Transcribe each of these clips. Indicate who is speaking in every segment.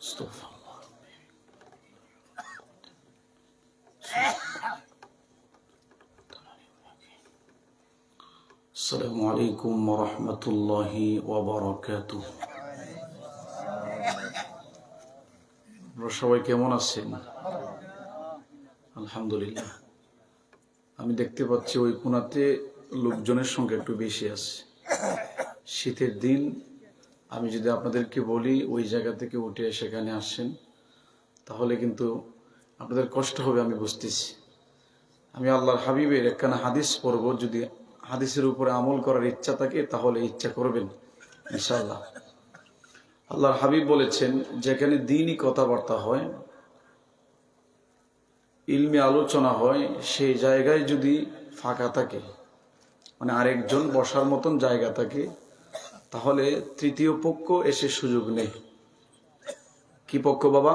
Speaker 1: استغفر الله. السلام عليكم ورحمة الله وبركاته. সবাই কেমন আছেন? আলহামদুলিল্লাহ। আমি দেখতে পাচ্ছি ওই কোণাতে লোকজনের সংখ্যা একটু বেশি আছে। শীতের দিন আমি যদি আপনাদেরকে বলি ওই জায়গা থেকে উঠে সেখানে আসেন, তাহলে কিন্তু আপনাদের কষ্ট হবে, আমি বুঝতেছি। আমি আল্লাহর হাবিবের একখানা হাদিস পড়ব, যদি হাদিসের উপরে আমল করার ইচ্ছা থাকে তাহলে ইচ্ছা করবেন ইনশাআল্লাহ। আল্লাহর হাবিব বলেছেন, যেখানে দ্বীনি কথাবার্তা হয়, ইলমি আলোচনা হয়, সেই জায়গায় যদি ফাঁকা থাকে, মানে আরেকজন বসার মতন জায়গা থাকে, তাহলে তৃতীয় পক্ষ এসে সুযোগ নেই। কি পক্ষ বাবা?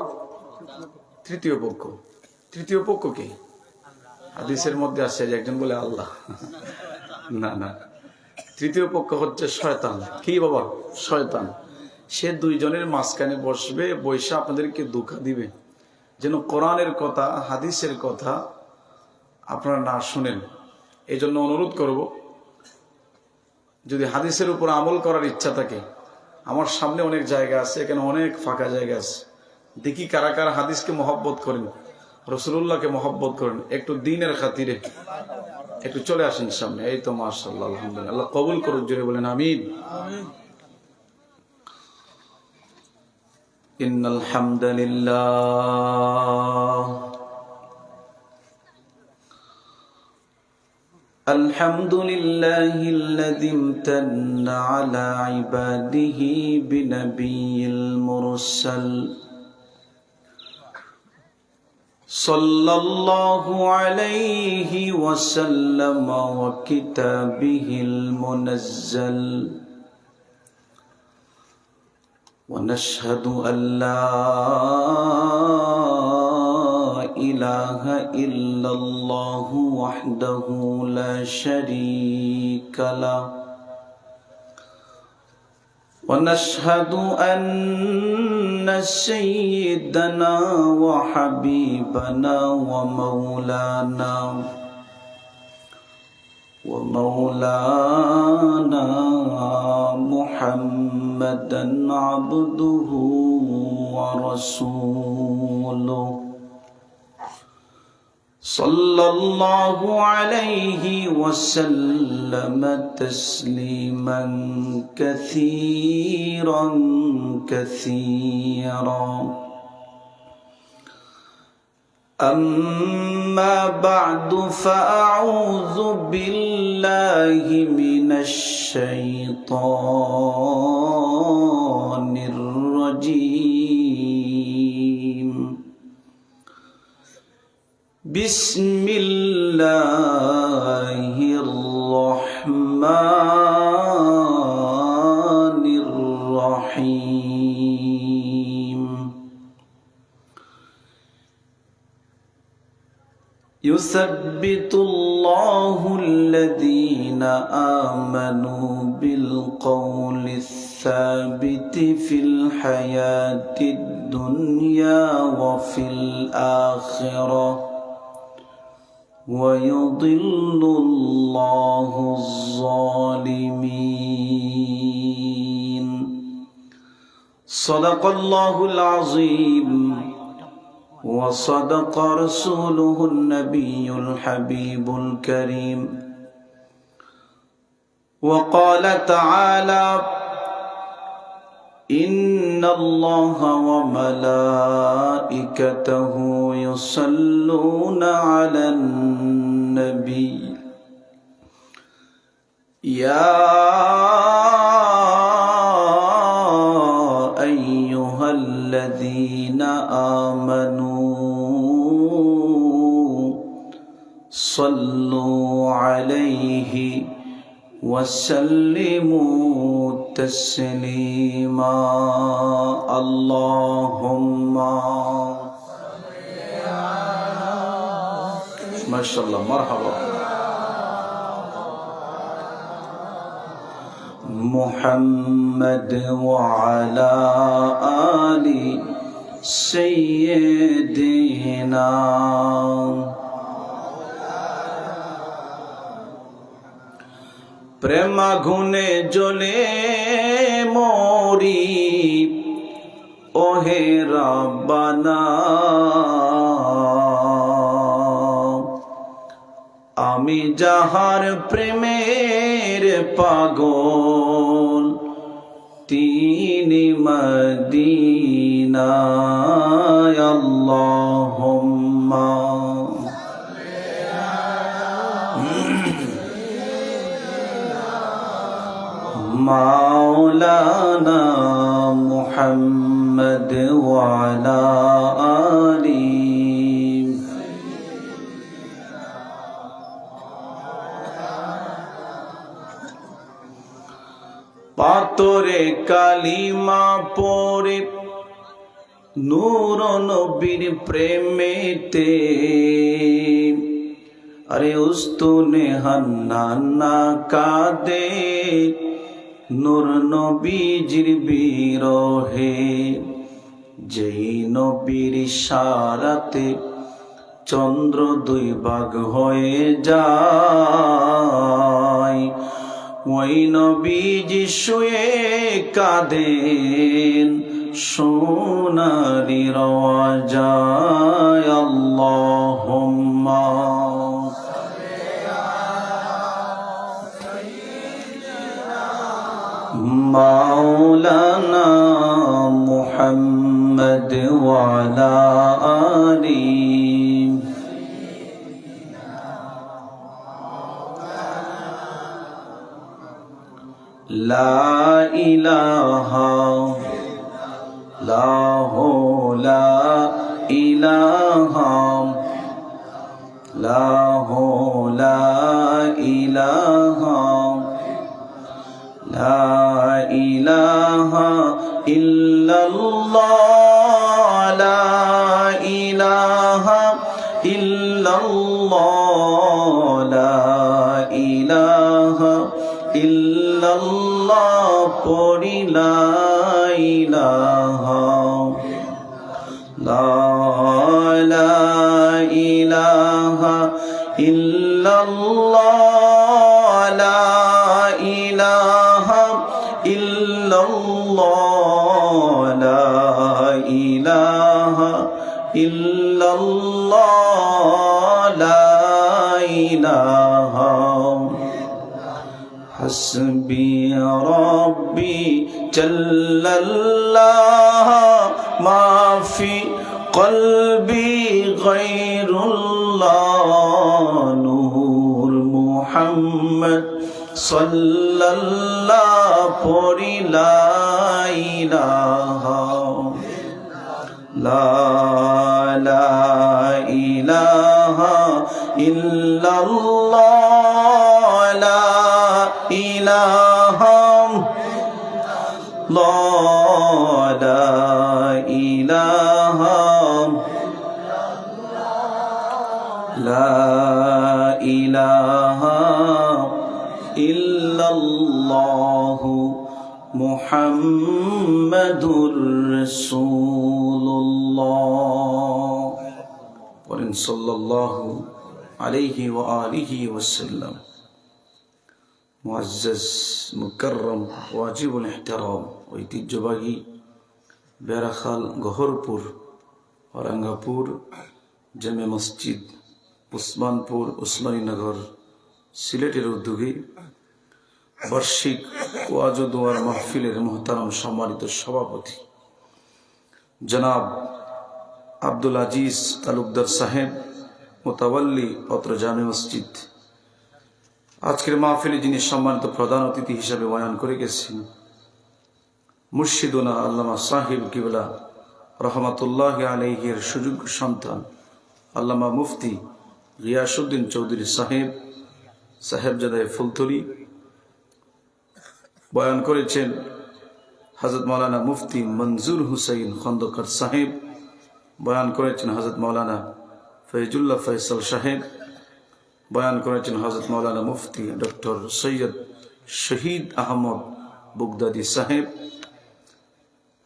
Speaker 1: তৃতীয় পক্ষ। তৃতীয় পক্ষ কি? হাদিসের মধ্যে আছে, একজন বলে আল্লাহ। না না, তৃতীয় পক্ষ হচ্ছে শয়তান। কি বাবা? শয়তান। সে দুইজনের মাঝখানে বসবে, বৈশা আপনাদেরকে ধোঁকা দিবে, যেন কোরআনের কথা হাদিসের কথা আপনারা না শুনেন। এই জন্য অনুরোধ করব, যদি হাদিসের উপর আমল করার ইচ্ছা থাকে, আমার সামনে অনেক জায়গা আছে, এখানে অনেক ফাঁকা জায়গা আছে, দেখি কারা কারা হাদিসকে মহব্বত করেন, রাসূলুল্লাহকে মহব্বত করেন, একটু দ্বীনের খাতিরে একটু চলে আসেন সামনে। এই তো মাশাআল্লাহ, আলহামদুলিল্লাহ। আল্লাহ কবুল করুক, জোরে বলেন আমিন। ইন্নাল হামদুলিল্লাহ আলহামদুলিল্লাহিল্লাযী ইমতান্না আলা ইবাদিহি বিনাবিয়্যিল মুরসাল সাল্লাল্লাহু আলাইহি ওয়াসাল্লাম ওয়া কিতাবিহিল মুনাজ্জাল ওয়া নাশহাদু আল্লা ইলাহা ইল্লাল্লাহু ওয়াহদাহু লা শারীকা লাহু ونشهد أن سيدنا وحبيبنا ومولانا محمدا عبده ورسوله صلى الله عليه وسلم تسليما كثيرا كثيرا. أما بعد فأعوذ بالله من الشيطان الرجيم. بسم الله الرحمن الرحيم. يثبت الله الذين آمنوا بالقول الثابت في الحياة الدنيا وفي الآخرة ويضل الله الظالمين. صدق الله العظيم وصدق رسوله النبي الحبيب الكريم. وقال تعالى: إن الله وملائكته يصلون على النبي يا أيها الذين آمنوا صلوا عليه وسلموا تسليما. اللهم ما شاء الله، مرحبا. محمد وعلى آل سيدنا প্রেম আগুনে জ্বলে মরি ওহে রব্বানা আমি যাহার প্রেমের পাগল তিনি মদিনায় আল্লাহুম্মা মাওলানা মুহাম্মদ ওয়া আলা আলিহি পাতরে কালিমা পড়ে নূর নবীর প্রেমেতে আরে উস্তুনে হান্নানা কাঁদে নূর নবীজির বিরহে যেই নবীর ইশারাতে চন্দ্র দুই ভাগ হয়ে যায় ওই নবীজি শুয়ে কাঁদেন সোনারি রওয়াজায় আল্লাহুম্মা মাওলানা মুহাম্মদ ওয়া আলা আলিহি লা ইলাহা লাহু লা ইলাহা লাহু লা ইলাহা লা ইলাহা ইল্লাল্লাহ লা ইলাহা ইল্লাল্লাহ লা ইলাহা ইল্লাল্লাহ পড়ি লা ইলাহা লা ইলাহা ইল্লাল্লাহ লা ইলাহা ইল্লাল্লাহ লা ইলাহা ইল্লাল্লাহ লা ইলাহা হাসবি রাব্বি জাল্লাল্লাহ মা ফি কলবি গায়রুল্লাহ নূর মুহাম্মদ সাল্লাল্লাহ পড়ি লা ইলাহা লা ইলাহা ইল্লাল্লাহ লা ইলাহা লা ইলাহা লা ইলাহা ইল্লাল্লাহু মুহাম্মাদুর রাসূলুল্লাহ পড়েন সাল্লাল্লাহু আলাইহি ওয়া আলিহি ওয়াসাল্লাম মুআজ্জাজ মুকাররম ওয়াজিবুল ইহতিরাম ঐতিহ্যবাহী বেড়াখাল গহরপুর औरंगापुर জামে মসজিদ উসমানপুর উসমানীনগর সিলেটের উদ্যোগে বার্ষিক ওয়াজ ও দোয়ার মাহফিলের মুহতারাম সম্মানিত সভাপতি জনাব আব্দুল আজিজ তালুকদার সাহেব মুতাওয়াল্লি পত্র জামে মসজিদ আজকের মাহফিলে যিনি সম্মানিত প্রধান অতিথি হিসেবে বয়ান করে গেছেন মুর্শিদুনা আল্লামা সাহিব কিবলা রহমাতুল্লাহি আলাইহির সুযোগ্য সন্তান আল্লামা মুফতি গিয়াসউদ্দিন চৌধুরী সাহেবজাদায়ে ফুলতলি বয়ান করেছেন হযরত মাওলানা মুফতি মনজুর হুসাইন খন্দকার সাহেব বয়ান করেছেন হযরত মাওলানা ফয়জুল্লাহ ফয়সাল সাহেব বয়ান করেছেন হযরত মাওলানা মুফতি ডক্টর সৈয়দ শহীদ আহমদ বুগদাদি সাহেব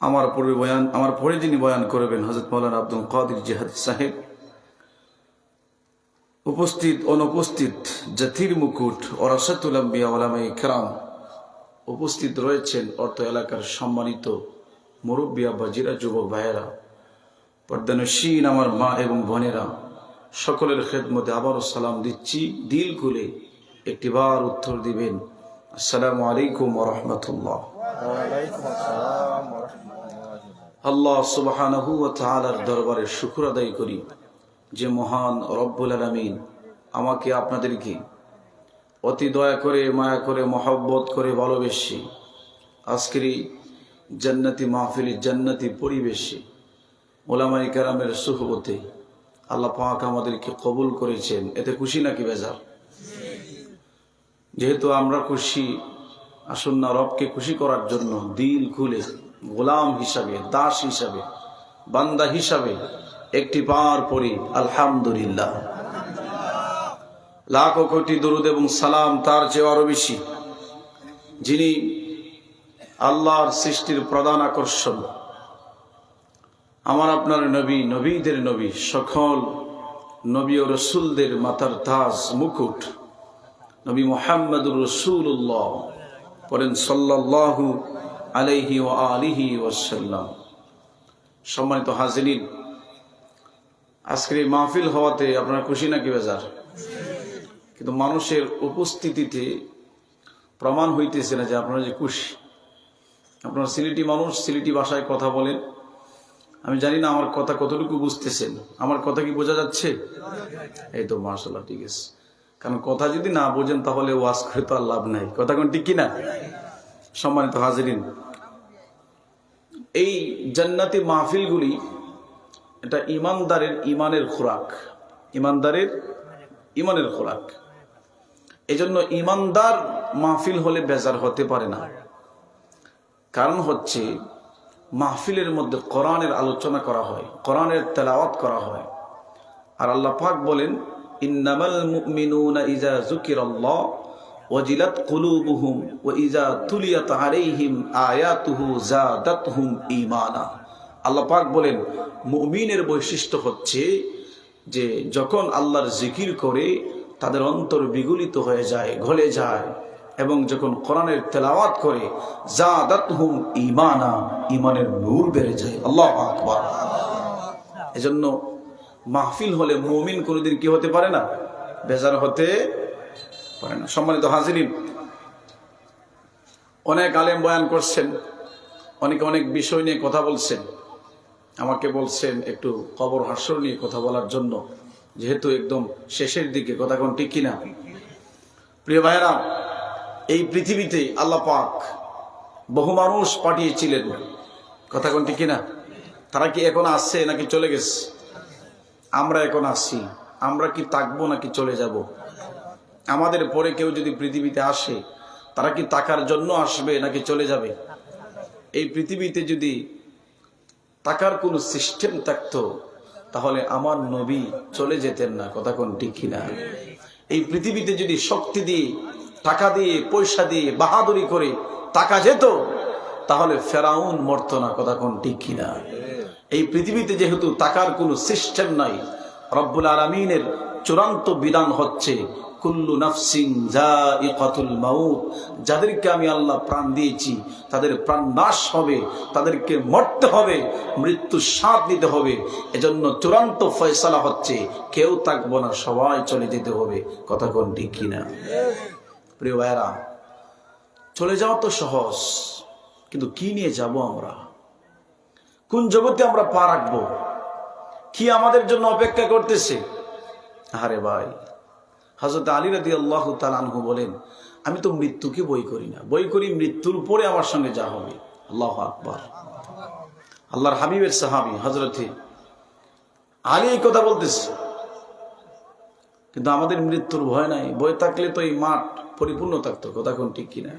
Speaker 1: আমার পরে যিনি বয়ান করবেন হযরত মাওলানা আব্দুল কাদের জিহাদি সাহেব, উপস্থিত অনুপস্থিত জাতির মুকুট ওরাসাতুল আম্বিয়া উলামায়ে কেরাম উপস্থিত রয়েছেন, অর্থ এলাকার সম্মানিত মুরব্বী আব্বাজিরা, যুবক ভাইয়েরা, পর্দানশীন আমার মা এবং বোনেরা, সকলের খেদমতে আবারও সালাম দিচ্ছি। দিল খুলে একটিবার উত্তর দিবেন, আসসালামু আলাইকুম ওয়া রাহমাতুল্লাহ। আল্লাহ সুবহানাহু ওয়া তাআলার দরবারে শুকর আদায় করি যে মহান রব্বুল আলামিন আমাকে আপনাদেরকে অতি দয়া করে, মায়া করে, মহব্বত করে, ভালোবেসে আজকের এই জান্নাতি মাহফিলে, জান্নাতি পরিবেশে, উলামায়ে কেরামের সুহবতে আল্লাহ পাক আমাদেরকে কবুল করেছেন। এতে খুশি নাকি বেজার? যেহেতু আমরা খুশি, আসুন না রবকে খুশি করার জন্য দিল খুলে গোলাম হিসাবে, দাস হিসাবে, বান্দা হিসাবে একটি বার পড়ি আলহামদুলিল্লাহ। লাখো কোটি দরুদ এবং সালাম তার চেয়ে আরো বেশি, যিনি আল্লাহর সৃষ্টির প্রধান আকর্ষণ, আমার আপনার নবী, নবীদের নবী, সকল নবী ও রসুলদের মাথার তাজ, মুকুট, নবী মুহাম্মদুর রাসূলুল্লাহ, পড়েন সাল্লাল্লাহু আলাইহি ওয়া আলিহি ওয়াসাল্লাম। সম্মানিত হাজিরিন, আজকের এই মাহফিল হওয়াতে আপনারা খুশি নাকি বেজার? কিন্তু মানুষের উপস্থিতিতে প্রমাণ হইতেছে না যে আপনারা যে খুশি। আপনারা সিলেটি মানুষ, সিলেটি ভাষায় কথা বলেন, আমি জানি না আমার কথা কতটুকু বুঝতেছেন। আমার কথা কি বোঝা যাচ্ছে? এই তো মাশাআল্লাহ, ঠিক আছে। কারণ কথা যদি না বোঝেন তাহলে ওয়াজ করে তো আর লাভ নাই, কথা কোন ঠিক কিনা? সম্মানিত হাজিরিন, এই জান্নাতি মাহফিলগুলি এটা ইমানদারের ইমানের খোরাক, ইমানদারের ইমানের খোরাক। এজন্য ইমানদার মাহফিল হলে বেজার হতে পারে না। কারণ হচ্ছে মাহফিলের মধ্যে কোরআনের আলোচনা করা হয়, কোরআনের তেলাওয়াত করা হয়। আর আল্লাহ পাক বলেন, ইন্নামাল মুমিনুনা ইযা যুকিরাল্লাহ ওয়াজিলাত কুলুবুহুম ওয়া ইযা তুলিয়াত আলাইহিম আয়াতুহু যাদাতহুম ঈমানা। আল্লাহ পাক বলেন, মুমিনের বৈশিষ্ট্য হচ্ছে যে যখন আল্লাহর জিকির করে তাদের অন্তর বিগলিত হয়ে যায়, গলে যায়, এবং যখন কোরআনের তেলাওয়াত করে যাদাতহুম ঈমানা, ঈমানের নূর বেড়ে যায়। আল্লাহু আকবার। এজন্য মাহফিল হলে মুমিন কোনোদিন কি হতে পারে না? বেজার হতে পারে না। সম্মানিত হাজিরিন, অনেক আলেম বয়ান করছেন, অনেকে অনেক বিষয় নিয়ে কথা বলছেন। আমাকে বলছেন একটু কবর হাসর নিয়ে কথা বলার জন্য, যেহেতু একদম শেষের দিকে, কথা কোন ঠিক কিনা? প্রিয় ভাইরা, এই পৃথিবীতে আল্লাহ পাক বহু মানুষ পাঠিয়েছিলেন, কথা কোন ঠিক কিনা? তারা কি এখন আসছে নাকি চলে গেছে? আমরা এখন আসছি, আমরা কি থাকবো নাকি চলে যাব? আমাদের পরে কেউ যদি পৃথিবীতে আসে, তারা কি থাকার জন্য আসবে নাকি চলে যাবে? এই পৃথিবীতে যদি টাকার কোন সিস্টেম থাকতো তাহলে আমার নবী চলে যেতেন না, কথা কোন ঠিক কিনা? এই পৃথিবীতে যদি শক্তি দিয়ে, টাকা দিয়ে, পয়সা দিয়ে, বাহাদুরি করে টাকা যেত তাহলে ফেরাউন মরত না, কথা কোন ঠিক কিনা? এই পৃথিবীতে যেহেতু টাকার কোনো সিস্টেম নাই, রব্বুল আলামিনের চূড়ান্ত বিধান হচ্ছে কুল্লু নাফসিন যায়িকাতুল মাউত, যাদেরকে আমি আল্লাহ প্রাণ দিয়েছি তাদের প্রাণ নাশ হবে, তাদেরকে মরতে হবে, মৃত্যুর স্বাদ নিতে হবে। এজন্য চূড়ান্ত ফয়সালা হচ্ছে কেউ থাকবো না, সবাই চলে যেতে হবে, কথা কোন ঠিক কিনা? প্রিয় ভাইরা, চলে যাওয়া তো সহজ, কিন্তু কি নিয়ে যাব আমরা? কোন জগতে আমরা পা রাখবো? কি আমাদের জন্য অপেক্ষা করতেছে? আরে ভাই, হযরত আলী রাদিয়াল্লাহু তাআলা আনহু বলেন, আমি তো মৃত্যুকে বই করি না, বই করি মৃত্যুর পরে আমার সঙ্গে যা হবে। আল্লাহু আকবার। আল্লাহর হাবিবের সাহাবী হযরত আলী এই কথা বলতেছে, কিন্তু আমাদের মৃত্যুর ভয় নাই। ভয় থাকলে তো এই মাঠ পরিপূর্ণ থাকতো, কথা কোন ঠিক কিনা?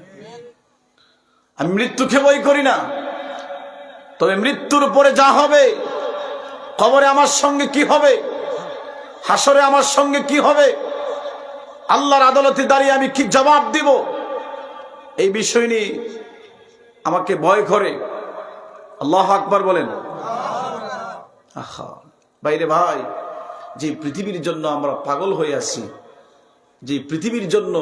Speaker 1: আমি মৃত্যুকে বই করি না, তবে মৃত্যুর পরে যা হবে, কবরে আমার সঙ্গে কি হবে, হাসরে আমার সঙ্গে কি হবে, আল্লাহর আদালতে দাঁড়িয়ে আমি কি জবাব দিব, এই বিষয় নিয়ে আমাকে ভয় করে। আল্লাহু আকবার বলেন। আহা বাইরে ভাই, যে পৃথিবীর জন্য আমরা পাগল হয়ে আছি, যে পৃথিবীর জন্য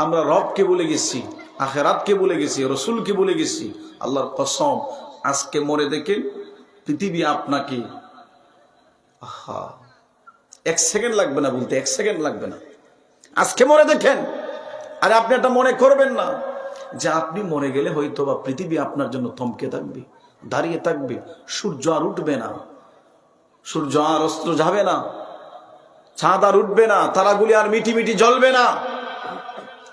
Speaker 1: আমরা রবকে ভুলে গেছি, আখিরাতকে ভুলে গেছি, রসুলকে ভুলে গেছি, আল্লাহর কসম আজকে মরে দেখেন পৃথিবী আপনাকে, আহা এক সেকেন্ড লাগবে না বলতে, এক সেকেন্ড লাগবে না, আজকে মরে দেখেন। আরে আপনি এটা মনে করবেন না যে আপনি মরে গেলে হয়তো বা পৃথিবী আপনার জন্য থমকে থাকবে, দাঁড়িয়ে থাকবে, সূর্য আর উঠবে না, সূর্য আর অস্ত যাবে না, চাঁদ আর উঠবে না, তারাগুলি আর মিটি মিটি জ্বলবে না।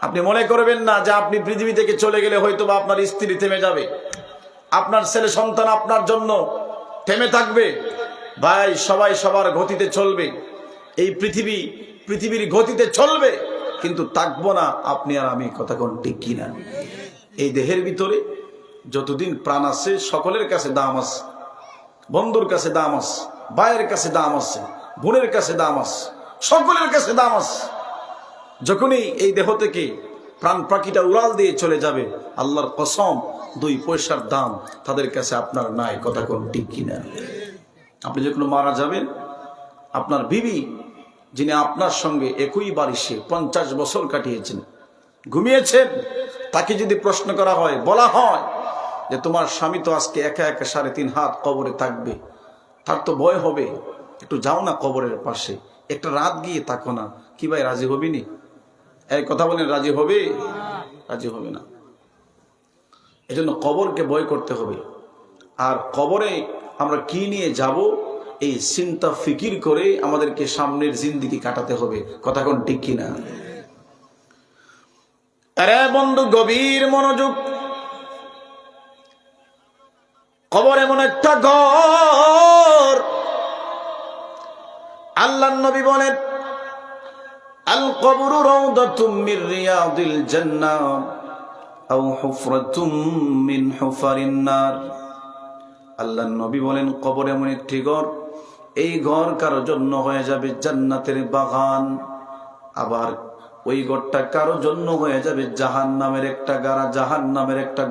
Speaker 1: আপনি মনে করবেন না যে আপনি পৃথিবী থেকে চলে গেলে হয়তো বা আপনার স্ত্রী থেমে যাবে, আপনার ছেলে সন্তান আপনার জন্য থেমে থাকবে। ভাই সবাই সবার গতিতে চলবে, এই পৃথিবীর গতিতে চলবে, কিন্তু থাকবো না আপনি আর আমি, কথা কোন ঠিক কিনা? এই দেহের ভিতরে যতদিন প্রাণ আছে সকলের কাছে দাম আছে, বন্ধুর কাছে দাম আছে, ভাইয়ের কাছে দাম আছে, বোনের কাছে দাম আছে, সকলের কাছে দাম আছে। যখনই এই দেহ থেকে প্রাণ পাখিটা উড়াল দিয়ে চলে যাবে, আল্লাহর কসম 2 পয়সার দাম তাদের কাছে আপনার নাই, কথা কোন ঠিক কিনা? আপনি যখন মারা যাবেন, আপনার বিবি যিনি আপনার সঙ্গে একই বাড়িতে 50 বছর কাটিয়েছেন, ঘুমিয়েছেন, তাকে যদি প্রশ্ন করা হয়, বলা হয় যে তোমার স্বামী তো আজকে একা একা 3.5 হাত কবরে থাকবে, তার তো ভয় হবে, একটু যাও না কবরের পাশে, একটা রাত গিয়ে থাকো না, কি ভাই রাজি হবিনি? এই কথা বলেন, রাজি হবে? রাজি হবে না। এজন্য কবরকে ভয় করতে হবে। আর কবরে আমরা কি নিয়ে যাব, এই চিন্তা ফিকির করে আমাদেরকে সামনের জিন্দেগি কাটাতে হবে, কথা কোন ঠিক কিনা? আরে বন্ধু গভীর মনোযোগ, কবর এমন একটা ঘর, আল্লাহর নবী বলেন আল কবরু রাউদাতুম মির রিয়াদিল জান্নাহ আও হুফরাতুম মিন হুফারিন নার। আল্লাহর নবী বলেন কবর এমন একটি ঘর, এই ঘর কারোর জন্য হয়ে যাবে জান্নাতের বাগান, আবার ওই ঘরটা কারোর জন্য হয়ে যাবে জাহান্নামের একটা গাড়া, জাহান্নামের একটা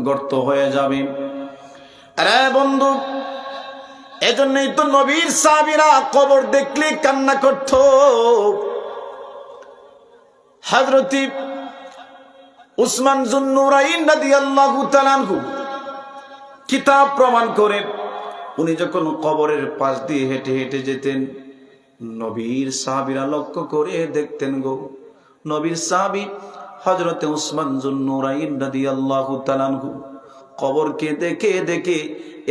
Speaker 1: গর্ত হয়ে যাবে। আরে বন্ধু, এজন্যই তো নবীর সাহাবীরা কবর দেখলে কান্না করত। হযরত উসমান যুন্নুরাইন রাদিয়াল্লাহু তাআলা আনহু কিতাব প্রমাণ করে, উনি যখন কবরের পাশ দিয়ে হেঁটে হেঁটে যেতেন, নবীর সাহাবীরা লক্ষ্য করে দেখতেন গো, নবীর সাহাবী হযরত উসমান যুন্নুরাইন রাদিয়াল্লাহু তাআলা আনহু কবরকে দেখে দেখে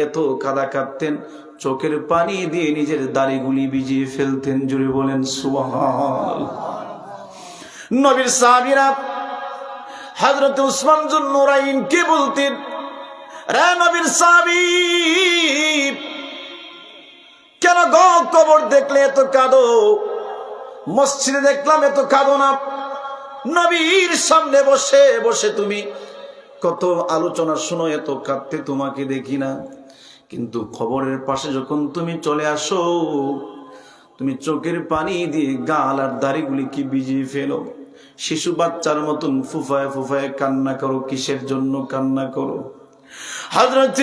Speaker 1: এত কাঁদা কাঁদতেন, চোখের পানি দিয়ে নিজের দাড়িগুলি ভিজিয়ে ফেলতেন। জুড়ে বলেন সুবহানাল্লাহ। নবীর সাহাবীরা হযরত উসমান যুন্নুরাইন কে বলতেন, রে নবীর সাহাবী, কেন গো কবর দেখলে এত কাঁদো, মসজিদে দেখলাম এত কাঁদো না, নবীর সামনে বসে বসে তুমি কত আলোচনা শোনো, এত কাঁদতে তোমাকে দেখি না, কিন্তু খবরের পাশে যখন তুমি চলে আসো, তুমি চোখের পানি দিয়ে গাল আর দাড়িগুলি কি ভিজিয়ে ফেলো, শিশু বাচ্চার মতন ফুফায় ফুফায় কান্না করো। কিসের জন্য কান্না করো? হযরত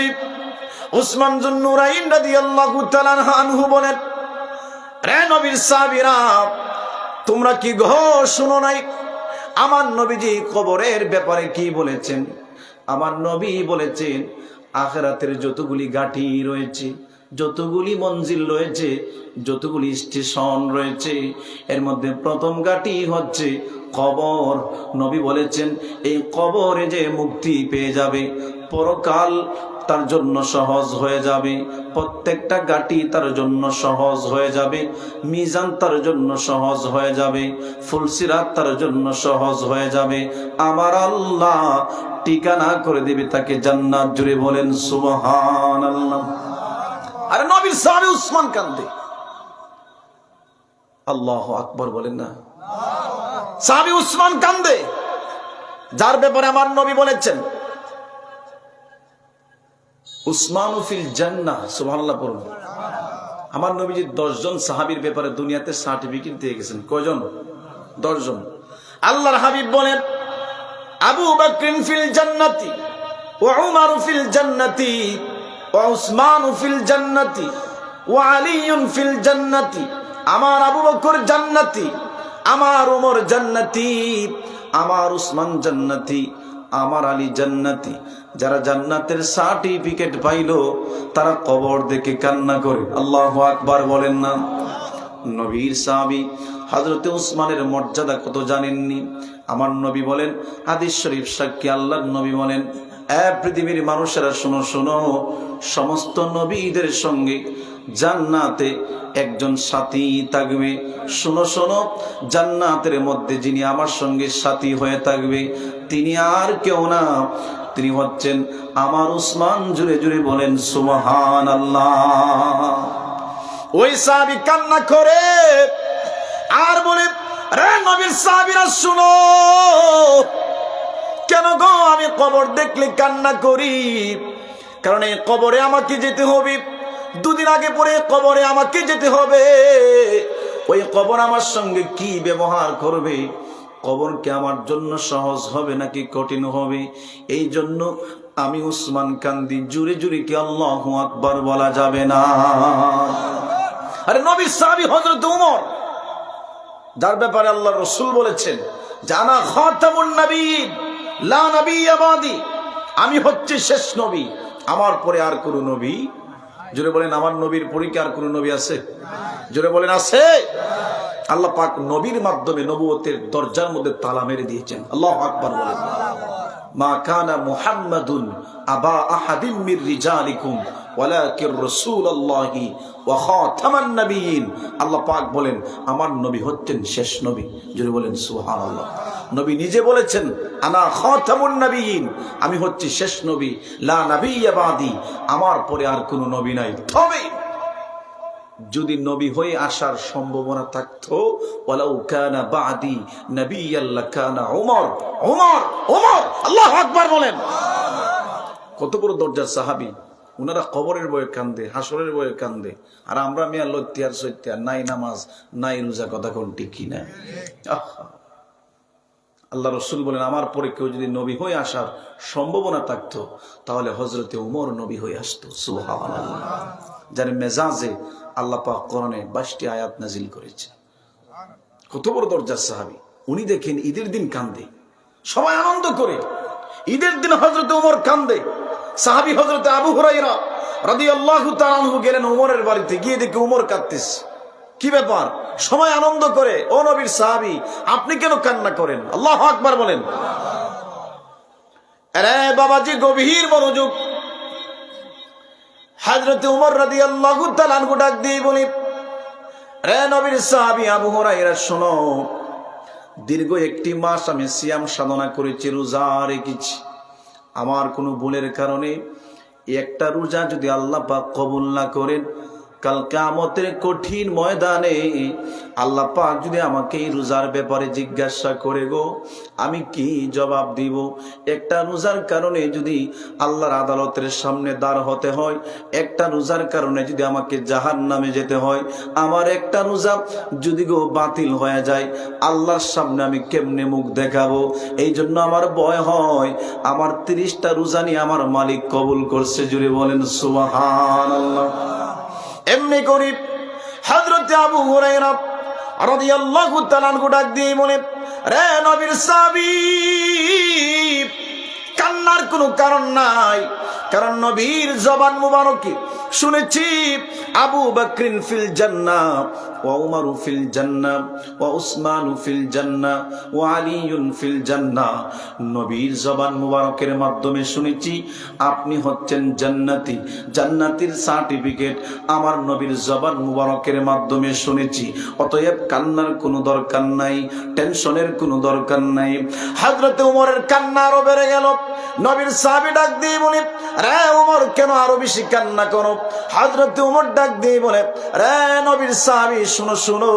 Speaker 1: উসমান যুন্নুরাইন রাদিয়াল্লাহু তাআলা আনহু বলেন, রে নবীর সাহাবীরা, তোমরা কি গো শুনো নাই আমার নবীজি কবরের ব্যাপারে কি বলেছেন? আমার নবী বলেছেন আখিরাতের যতগুলি ঘাটি রয়েছে, যতগুলি মঞ্জিল রয়েছে, যতগুলি স্টেশন রয়েছে, এর মধ্যে প্রথম ঘাটি হচ্ছে কবর। নবী বলেছেন এই কবরে যে মুক্তি পেয়ে যাবে, পরকাল তার জন্য সহজ হয়ে যাবে, প্রত্যেকটা ঘাটি তার জন্য সহজ হয়ে যাবে, মিজান তার জন্য সহজ হয়ে যাবে, ফুলসিরাত তার জন্য সহজ হয়ে যাবে, আমার আল্লাহ ঠিকানা করে দিবে তাকে জান্নাত। জুড়ে বলেন সুবহানাল্লাহ। আরে নবীর সাহাবী উসমান কান্দে, আল্লাহু আকবার বলেন না। সাহাবী উসমান কান্দে, যার ব্যাপারে আমার নবী বলেছেন উসমান ফিল জান্নাহ। সুবহানাল্লাহ পড়ুন। আমার নবীজি 10 জন সাহাবীর ব্যাপারে দুনিয়াতে সার্টিফিকেট দিয়ে গেছেন। কয়জন? 10 জন। আল্লাহর হাবিব বলেন আবু বকর ফিল জান্নাতি ওয়া উমর ফিল জান্নাতি ওয়া উসমান ফিল জান্নাতি ওয়া আলীউন ফিল জান্নাতি, আমার আবু বকর জান্নাতি, আমার ওমর জান্নাতি, আমার উসমান জান্নাতি, আমার আলী জান্নাতি। যারা জান্নাতের সার্টিফিকেট পাইলো তারা কবর দেখে কান্না করে। আল্লাহু আকবার বলেন না? নবীর সাহাবী হযরত উসমানের মর্যাদা কত জানেননি? আমার নবী বলেন, হাদিস শরীফ সাক্ষী, আল্লাহর নবী বলেন, পৃথিবীর মানুষেরা শোনো শোনো, সমস্ত নবীদের সঙ্গে জান্নাতে একজন সাথী থাকবে। শোনো শোনো, জান্নাতের মধ্যে যিনি আমার সঙ্গে সাথী হয়ে থাকবে তিনি আর কেউ না, তিনি হচ্ছেন আমার উসমান। জুড়ে জুড়ে বলেন সুবহানাল্লাহ। ওই সাহাবী কান্না করে আর বলে, রে নবীর সাহাবীরা শুনো, কেন গো আমি কবর দেখলে কান্না করি? কারণ এই কবরে আমাকে যেতে হবে, দুদিন আগে পরে কবরে আমাকে যেতে হবে। ওই কবর আমার সঙ্গে কি ব্যবহার করবে? কবর কি আমার জন্য সহজ হবে নাকি কঠিন হবে? এই জন্য আমি উসমান কান্দি। জুড়ে জুড়ে কি আল্লাহু আকবার বলা যাবে না? আরে নবীর সাহাবী হযরত উমর, যার ব্যাপারে আল্লাহ রাসূল বলেছেন, জানা খাতামুন নবিয়্যিন লা নাবিয়্যা বাদি, আমি হচ্ছে শেষ নবী, আমার পরে আর কোন নবী। জোরে বলেন, আমার নবীর পরে কি আর কোন নবী আছে? জোরে বলেন, আছে। আল্লাহ পাক নবীর মাধ্যমে নবুয়তের দরজার মধ্যে তালা মেরে দিয়েছেন। আল্লাহু আকবার বলেন। মা কানা মুহাম্মাদুন আবা আহাদিম মির রিজালিকুম ওয়ালাকির রাসূলুল্লাহি ওয়া খাতামান নাবিয়্যিন। আল্লাহ পাক বলেন, আমার নবী হচ্ছেন শেষ নবী। জোরে বলেন সুবহানাল্লাহ। নবী নিজে বলেছেন, আনা খাতামুন নাবিয়্যিন, আমি হচ্ছি শেষ নবী, লা নাবিয়্যা বাদি, আমার পরে আর কোনো নবী নাই। তবে যদি নবী হয়ে আসার সম্ভাবনা থাকতো, ওয়ালাউ কানা বাদি নাবিয়্যাল লাকানা উমর। উমর, উমর, আল্লাহু আকবার বলেন। কত বড় দরজার সাহাবী! উনারা কবরের ভয়ে কান্দে, হাসরের ভয়ে কান্দে, আর আমরা মিয়া লত্তিয়ার সত্যার, নাই নামাজ নাই রোজা, কথা কোন ঠিক কিনা? আল্লাহ রাসূল বলেন, আমার পরে কেউ যদি নবী হয়ে আসার সম্ভাবনা থাকতো তাহলে হযরতে উমর নবী হয়ে আসতো। সুবহানাল্লাহ। যার মেজাজে আল্লাহ পাক কোরআনে 22টি আয়াত নাজিল করেছে। কত বড় দরজার সাহাবী! উনি দেখেন ঈদের দিন কান্দে, সবাই আনন্দ করে। ঈদের দিন হযরতে উমর কান্দে। সাহাবী হযরতে আবু হুরায়রা রাদিয়াল্লাহু তাআলা আনহু গেলেন উমরের বাড়িতে, গিয়ে দেখে উমর কাঁদতেছে। কি ব্যাপার? সবাই আনন্দ করে। ও নবীর সাহাবী, আপনি কেন কান্না করেন? আল্লাহু আকবার বলেন। আরে বাবাজি, গভীর মনোযোগ। হযরত উমর রাদিয়াল্লাহু তাআলা আনহু ডাক দিয়ে বলে, রে নবীর সাহাবী আবু হুরায়রা শোনো, দীর্ঘ 1 মাস আমি সিয়াম সাধনা করেছি, রোজা রেখেছি। আমার কোনো ভুলের কারণে একটা রোজা যদি আল্লাহ পাক কবুল না করেন, কাল কিয়ামতের কঠিন ময়দানে আল্লাহ পাক যদি আমাকে এই রোজার ব্যাপারে জিজ্ঞাসা করে গো, আমি কি জবাব দিব? একটা রোজার কারণে যদি আল্লাহর আদালতের সামনে দাঁড় হতে হয়, একটা রোজার কারণে যদি আমাকে জাহান্নামে যেতে হয়, আমার একটা রোজা যদি গো বাতিল হয়ে যায়, আল্লাহর সামনে আমি কেমনে মুখ দেখাবো? এই জন্য আমার ভয় হয় আমার 30টা রোজা নিয়ে আমার মালিক কবুল করছে। জুড়ে বলেন সুবহানাল্লাহ। এমনি করি হযরত আবু হুরায়রা রাদিয়াল্লাহু তাআলা আনহু ডাক দিয়ে বলে, রে নবীর সাহাবী, কান্নার কোনো কারণ নাই, কারণ নবীর জবান মুবারকে শুনেছি আবু বকরিন ফিল জান্নাহ ওয়া উমরু ফিল জান্নাহ ওয়া উসমানু ফিল জান্নাহ ওয়া আলীউন ফিল জান্নাহ। নবীর জবান মুবারকের মাধ্যমে শুনেছি আপনি হচ্ছেন জান্নাতি, জান্নাতের সার্টিফিকেট আমার নবীর জবান মুবারকের মাধ্যমে শুনেছি। অতএব কান্নার কোনো দরকার নাই, টেনশনের কোনো দরকার নাই। হযরত উমরের কান্না আরো বেড়ে গেল। নবীর সাহাবী ডাক দিয়ে বলে, রে উমর, কেন আরো বেশি কান্না করো? হযরত উমর ডাক দিয়ে বলে, রে নবীর সাহাবী, শুনো শুনো,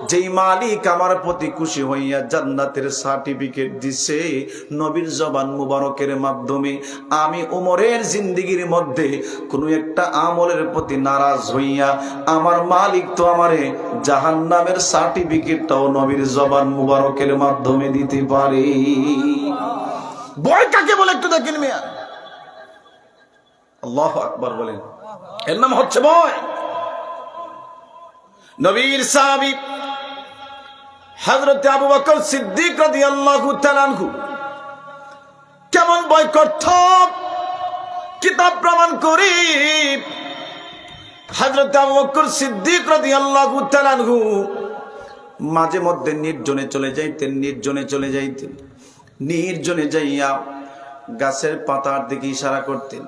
Speaker 1: যেই মালিক আমার প্রতি খুশি হইয়া জান্নাতের সার্টিফিকেট দিছে নবীর জবান মুবারকের মাধ্যমে, আমি উমরের জিন্দেগীর মধ্যে কোনো একটা আমলের প্রতি নারাজ হইয়া আমার মালিক তো আমারে জাহান্নামের সার্টিফিকেটটাও নবীর জবান মুবারকের মাধ্যমে দিতে পারে। ভয় কাকে বলে একটু দেখেন মিয়া। আল্লাহু আকবার বলেন। এর নাম হচ্ছে ভয়। নবীর সাহাবী হযরত আবু বকর সিদ্দিক রাদিয়াল্লাহু তাআলা আনহু কেমন ভয় করত, কিতাব প্রমাণ করি। হযরত আবু বকর সিদ্দিক রাদিয়াল্লাহু তাআলা আনহু মাঝে মধ্যে নির্জনে চলে যাইতেন, নির্জনে যাইয়া গাছের পাতার দিকে ইশারা করতেন,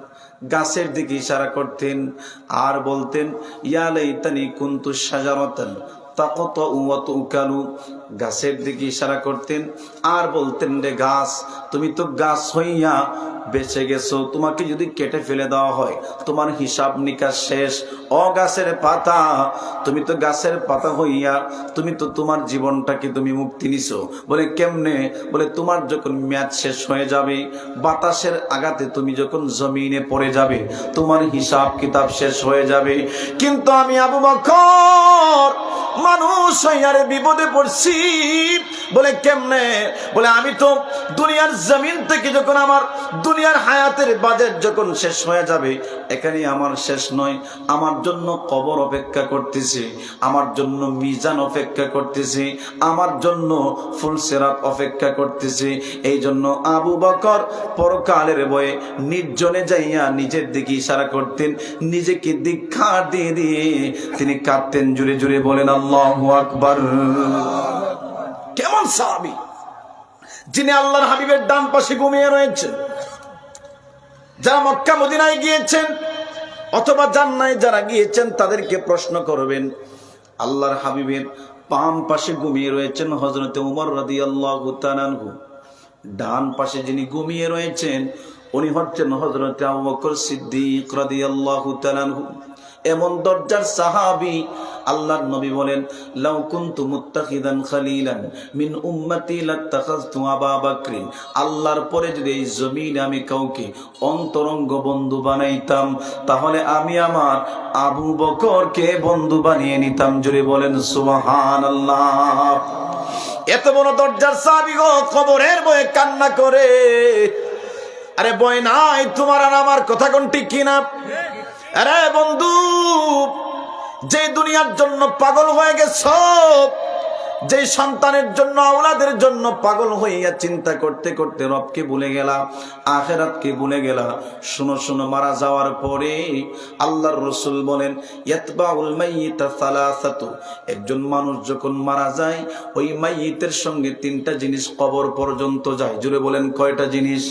Speaker 1: গাছের দিকে ইশারা করতেন আর বলতেন ইয়া লাইতানি কুনতু শাজারাতান তাকাতু ওয়া তুকালু। গাছের দিকে ইশারা করতেন আর বলতেন রে গাছ, তুমি তো গাছ হইয়া বেঁচে গেছো, তোমাকে যদি কেটে ফেলে দেওয়া হয় তোমার হিসাব নিকাশ শেষ। ও গাছের পাতা, তুমি তো গাছের পাতা হইয়া তুমি তো তোমার জীবনটাকে তুমি মুক্তি নিছো। বলে কেমনে? বলে তোমার যখন মেয়াদ শেষ হয়ে যাবে, বাতাসের আঘাতে তুমি যখন জমিনে পড়ে যাবে, তোমার হিসাব কিতাব শেষ হয়ে যাবে। কিন্তু আমি আবু বকর মানুষ হইয়ারে বিপদে পড়ছি। বলে কেমনে? বলে আমি তো দুনিয়ার জমিন থেকে যখন আমার দুনিয়ার হায়াতের বাজেট যখন শেষ হয়ে যাবে, এখানে আমার শেষ নয়, আমার জন্য কবর অপেক্ষা করতেছে, আমার জন্য মিজান অপেক্ষা করতেছে, আমার জন্য ফুলসিরাত অপেক্ষা করতেছে। এই জন্য আবু বকর পরকালের ভয়ে নির্জনে যাইয়া নিজের দিকে ইশারা করতেন, নিজেকে দীক্ষা দিয়ে দিয়ে তিনি কাঁদতেন জুড়ে জুড়ে। বলেন আল্লাহু আকবার। কেমন সাহাবী যিনি আল্লাহর হাবিবের ডান পাশে ঘুমিয়ে রয়েছেন। যারা মক্কা মদিনায় গিয়েছেন অথবা জান্নাতে যারা গিয়েছেন তাদেরকে প্রশ্ন করবেন, আল্লাহর হাবিবের বাম পাশে ঘুমিয়ে রয়েছেন হযরত ওমর রাদিয়াল্লাহু তাআলা আনহু, ডান পাশে যিনি ঘুমিয়ে রয়েছেন উনি হচ্ছেন হযরত আবু বকর সিদ্দিক রাদিয়াল্লাহু তাআলা আনহু। এমন দরজার সাহাবী আল্লাহর নবী বলেন লাউ কুনতু মুত্তাখিদান খালিলান মিন উম্মতি লাত্তাখাযতু আবা বকর। আল্লাহর পরে যদি এই জমিনে আমি কাউকে অন্তরঙ্গ বন্ধু বানাইতাম তাহলে আমি আমার আবু বকরকে বন্ধু বানিয়ে নিতাম। জোরে বলেন সুবহানাল্লাহ। এত বড় দরজার সাহাবী গো কবরের ভয়ে কান্না করে। আরে ভয় নাই তোমার আর আমার, কথা কোন ঠিক কিনা? আরে বন্ধু, যে দুনিয়ার জন্য পাগল হয়ে গেছ, যে সন্তানের জন্য আওলাদের জন্য পাগল হইয়া চিন্তা করতে করতে রবকে ভুলে গেলা, আখিরাতকে ভুলে গেলা। শুনো শুনো, মারা যাওয়ার পরে আল্লাহর রাসূল বলেন ইয়াতবাউল মাইয়িতা সালাসাতু। একজন মানুষ যখন মারা যায় ওই মাইয়িতের সঙ্গে তিনটা জিনিস কবর পর্যন্ত যায়। জুড়ে বলেন কয়টা জিনিস?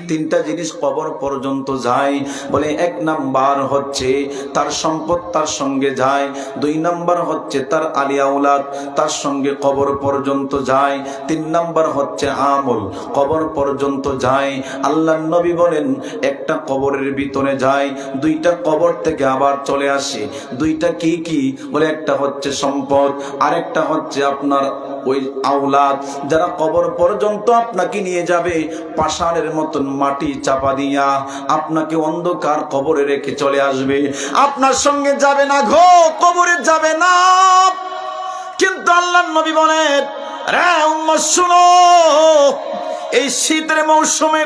Speaker 1: তিনটা জিনিস কবর পর্যন্ত যায়। বলে এক নাম্বার হচ্ছে তার সম্পদ তার সঙ্গে যায়, দুই নাম্বার হচ্ছে তার আলী আওলাদ তার সঙ্গে কবর পর্যন্ত যায়, তিন নাম্বার হচ্ছে আমল কবর পর্যন্ত যায়। আল্লাহর নবী বলেন একটা কবরের ভিতরে যায়, দুইটা কবর থেকে আবার চলে আসে। দুইটা কি কি? বলে একটা হচ্ছে সম্পদ, আরেকটা হচ্ছে আপনার ওই আওলাদ যারা কবর পর্যন্ত আপনাকে নিয়ে যাবে, পাষাণের মতন মাটি চাপা দিয়া আপনাকে অন্ধকার কবরে রেখে চলে আসবে। আপনার সঙ্গে যাবে না, গো কবরে যাবে না। কিন্তু আল্লাহর নবী বলেন রে উম্মত শুনো, এই শীতের মৌসুমে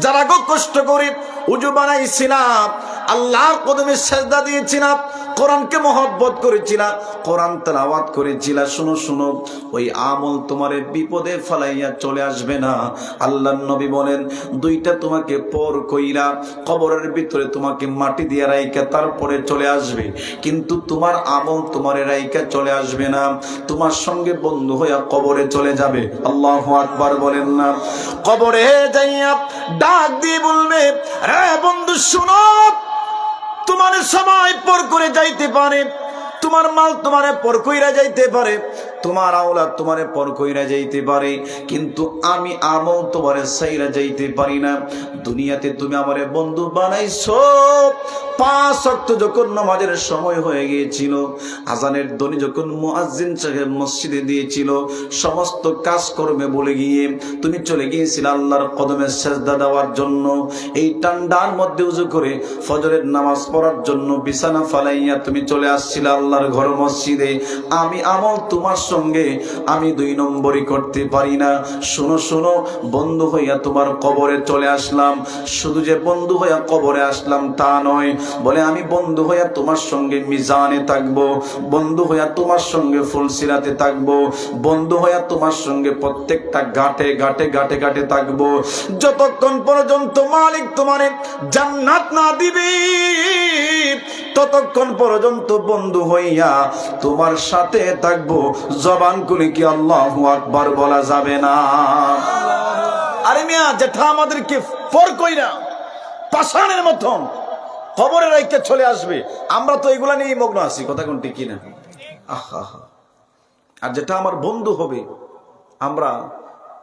Speaker 1: যারা গো কষ্ট করে উজু বানাইছিলাম, আল্লাহর কদমে সেজদা দিয়েছিলাম, কোরআনকে মহব্বত করেছিলাম, কোরআন তেলাওয়াত করেছিলাম, শুনো শুনো, ওই আমল তোমারে বিপদে ফেলাইয়া চলে আসবে না। আল্লাহর নবী বলেন দুইটা তোমাকে পর কইরা কবরের ভিতরে তোমাকে মাটি দিয়ে রাইকা তারপরে চলে আসবে, কিন্তু তোমার আমল তোমারে রাইকা চলে আসবে না, তোমার সঙ্গে বন্ধু হইয়া কবরে চলে যাবে। আল্লাহু আকবার বলেন না? কবরে যাইয়া ডাক দিয়ে বলবে রে বন্ধু শুনো, তোমার সময় পর করে যাইতে পারে, তোমার মাল তোমারে পর কইরা যাইতে পারে, তোমার আওলাদ তোমারে পর কইরা যাইতে পারে, কিন্তু আমি আমল তোমারে সাইরা যাইতে পারি না। দুনিয়াতে তুমি আমারে বন্ধু বানাইছো, 5 ওয়াক্ত যখন নামাজের সময় হয়ে গিয়েছিল, আজানের ধ্বনি যখন মুয়াজ্জিন সাহেব মসজিদে দিয়েছিল, সমস্ত কাজকর্মে বলে গিয়ে তুমি চলে গিয়েছিলে আল্লাহর কদমে সেজদা দেওয়ার জন্য। এই ঠান্ডার মধ্যে উজু করে ফজরের নামাজ পড়ার জন্য বিছানা ফালাইয়া তুমি চলে আসছিলে আল্লাহর তোমার ঘর মসজিদে, আমি আমল তোমার সঙ্গে আমি 2 নম্বরই করতে পারি না। শোনো শোনো, বন্ধু হইয়া তোমার কবরে চলে আসলাম। শুধু যে বন্ধু হইয়া কবরে আসলাম তা নয়, বলে আমি বন্ধু হইয়া তোমার সঙ্গে মিজানে থাকবো, বন্ধু হইয়া তোমার সঙ্গে ফুলসিরাতে থাকবো, বন্ধু হইয়া তোমার সঙ্গে প্রত্যেকটা ঘাটে ঘাটে ঘাটে ঘাটে থাকবো, যতক্ষণ পর্যন্ত মালিক তোমারে জান্নাত না দিবে ততক্ষণ পর্যন্ত বন্ধু হইয়া তোমার সাথে থাকবো। জবান খুলে কি আল্লাহু আকবার বলা যাবে না? আরে মিয়া, যেটা আমাদেরকে পর কইরা পাষাণের মতন কবরে রাইখা চলে আসবে, আমরা তো এগুলা নিয়ে মগ্ন আছি। কথা কোনটি কিনা? আহা, আর যেটা আমার বন্ধু হবে আমরা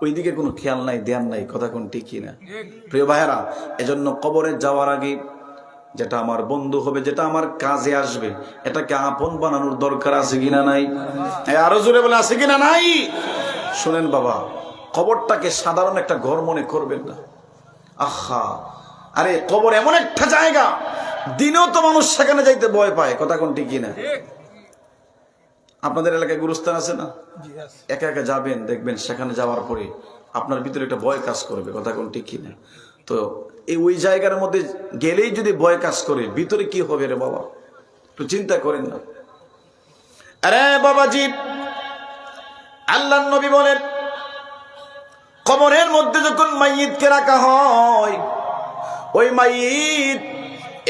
Speaker 1: ওইদিকে কোনো খেয়াল নাই, ধ্যান নাই। কথা কোনটি কিনা? প্রিয় ভাইয়েরা, এজন্য কবরে যাওয়ার আগে যেটা আমার বন্ধু হবে, যেটা আমার কাজে আসবে, এটাকে আপন বানানোর দরকার আছে কিনা নাই? আরো জোরে বলে আছে কিনা নাই? শুনেন বাবা, কবরটাকে সাধারণ একটা ঘর মনে করবেন না। আহা, আরে কবর এমন একটা জায়গা, দিনেও তো মানুষ সেখানে যাইতে ভয় পায়। কথা কোনটি কিনা? আপনাদের এলাকায় গুরুস্থান আছে না? একা একা যাবেন, দেখবেন সেখানে যাওয়ার পরে আপনার ভিতরে একটা ভয় কাজ করবে। কথা কোনটি কিনা? তো এই ওই জায়গার মধ্যে গেলেই যদি ভয় কাজ করে, ভিতরে কি হবে রে বাবা, একটু চিন্তা করেন না। আরে বাবাজি, আল্লাহর নবী বলেন, কবরের মধ্যে যখন মাইয়িতকে রাখা হয়, ওই মাইয়িত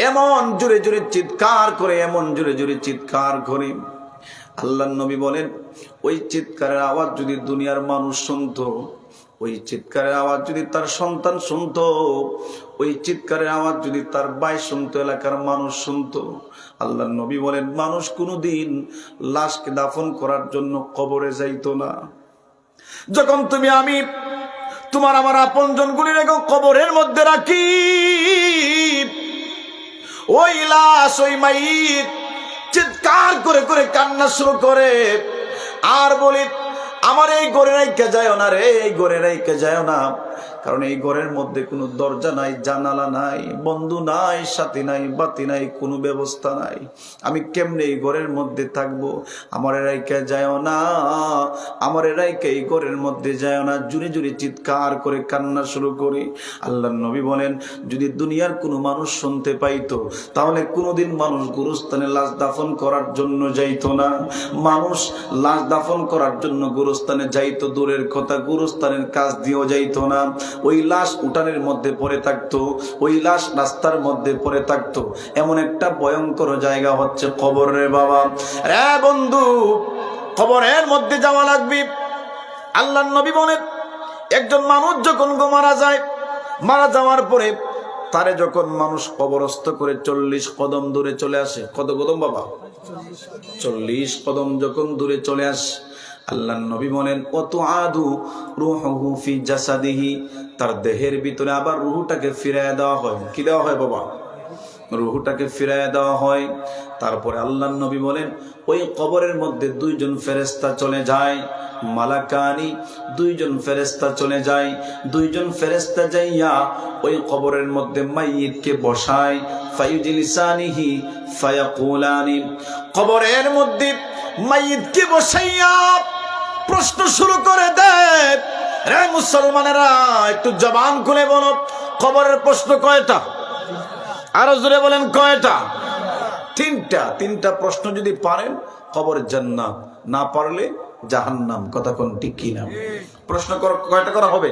Speaker 1: এমন জোরে জোরে চিৎকার করে, এমন জোরে জোরে চিৎকার করে, আল্লাহর নবী বলেন ওই চিৎকারের আওয়াজ যদি দুনিয়ার মানুষ শুনতো, ওই চিৎকারের আওয়াজ যদি তার সন্তান শুনতো, ওই চিৎকারের আওয়াজ যদি তার ভাই শুনতো, এলাকার মানুষ শুনতো, আল্লাহর নবী বলেন মানুষ কোনোদিন লাশকে দাফন করার জন্য কবরে যাইতো না। যখন তুমি আমি তোমার আমার আপনজন গুলির কবরের মধ্যে রাখি, ওই লাশ, ওই মাইয়িত চিৎকার করে করে কান্না শুরু করে আর বলি, আমার এই ঘরে রাইখা যায় না রে, এই ঘরে রাইখা যায় না, কারণ এই ঘরের মধ্যে কোনো দরজা নাই, জানালা নাই, বন্ধু নাই, সাথী নাই, বাতি নাই, কোনো ব্যবস্থা নাই, আমি কেমনে এই ঘরের মধ্যে থাকবো? আমার রাইখা যায় না, আমার রাইখা এই ঘরের মধ্যে যায় না। জুড়ে জুড়ে চিৎকার করে কান্না শুরু করি। আল্লাহর নবী বলেন যদি দুনিয়ার কোনো মানুষ শুনতে পাইতো, তাহলে কোনোদিন মানুষ গুরুস্থানে লাশ দাফন করার জন্য যাইতো না। মানুষ লাশ দাফন করার জন্য গুরুস্থানে যাইতো দূরের কথা, গুরুস্থানের কাজ দিয়েও যাইতো না। ওই লাশ উঠানের মধ্যে পড়ে থাকতো, ওই লাশ রাস্তার মধ্যে পড়ে থাকতো। এমন একটা ভয়ঙ্কর জায়গা হচ্ছে কবর রে বাবা। রে বন্ধু, কবরের মধ্যে যাওয়া লাগবে। আল্লাহর নবী বলেন একজন মানুষ যখন মারা যায়, মারা যাওয়ার পরে তারে যখন মানুষ কবরস্থ করে 40 কদম দূরে চলে আসে, কত কদম বাবা? 40 কদম যখন দূরে চলে আসে, আল্লাহর নবী বলেন অত আদু রূহুহু ফি জাসাদিহি, তার দেহের ভিতরে আবার রূহটাকে ফিরিয়ে দেওয়া হয়। কি দেওয়া হয় বাবা? রূহটাকে ফিরিয়ে দেওয়া হয়। তারপরে আল্লাহর নবী বলেন ওই কবরের মধ্যে 2 জন ফেরেশতা চলে যায়, মালাকানি, 2 জন ফেরেশতা চলে যায়। 2 জন ফেরেশতা যাইয়া ওই কবরের মধ্যে মাইয়িতকে বসায়, ফায়ুজলিসানিহি ফায়াকুলানি, কবরের মধ্যে মাইয়িতকে বসাইয়া প্রশ্ন শুরু করে দেয়। রে মুসলমানেরা, একটু জবান খুলে বলো, কবরের প্রশ্ন কয়টা? আরো জোরে বলেন কয়টা? 3টা। 3টা প্রশ্ন যদি পারেন কবরের জান্নাত, না পারলে জাহান্নাম। কথা কোন ঠিক কি না? প্রশ্ন কয়টা করা হবে?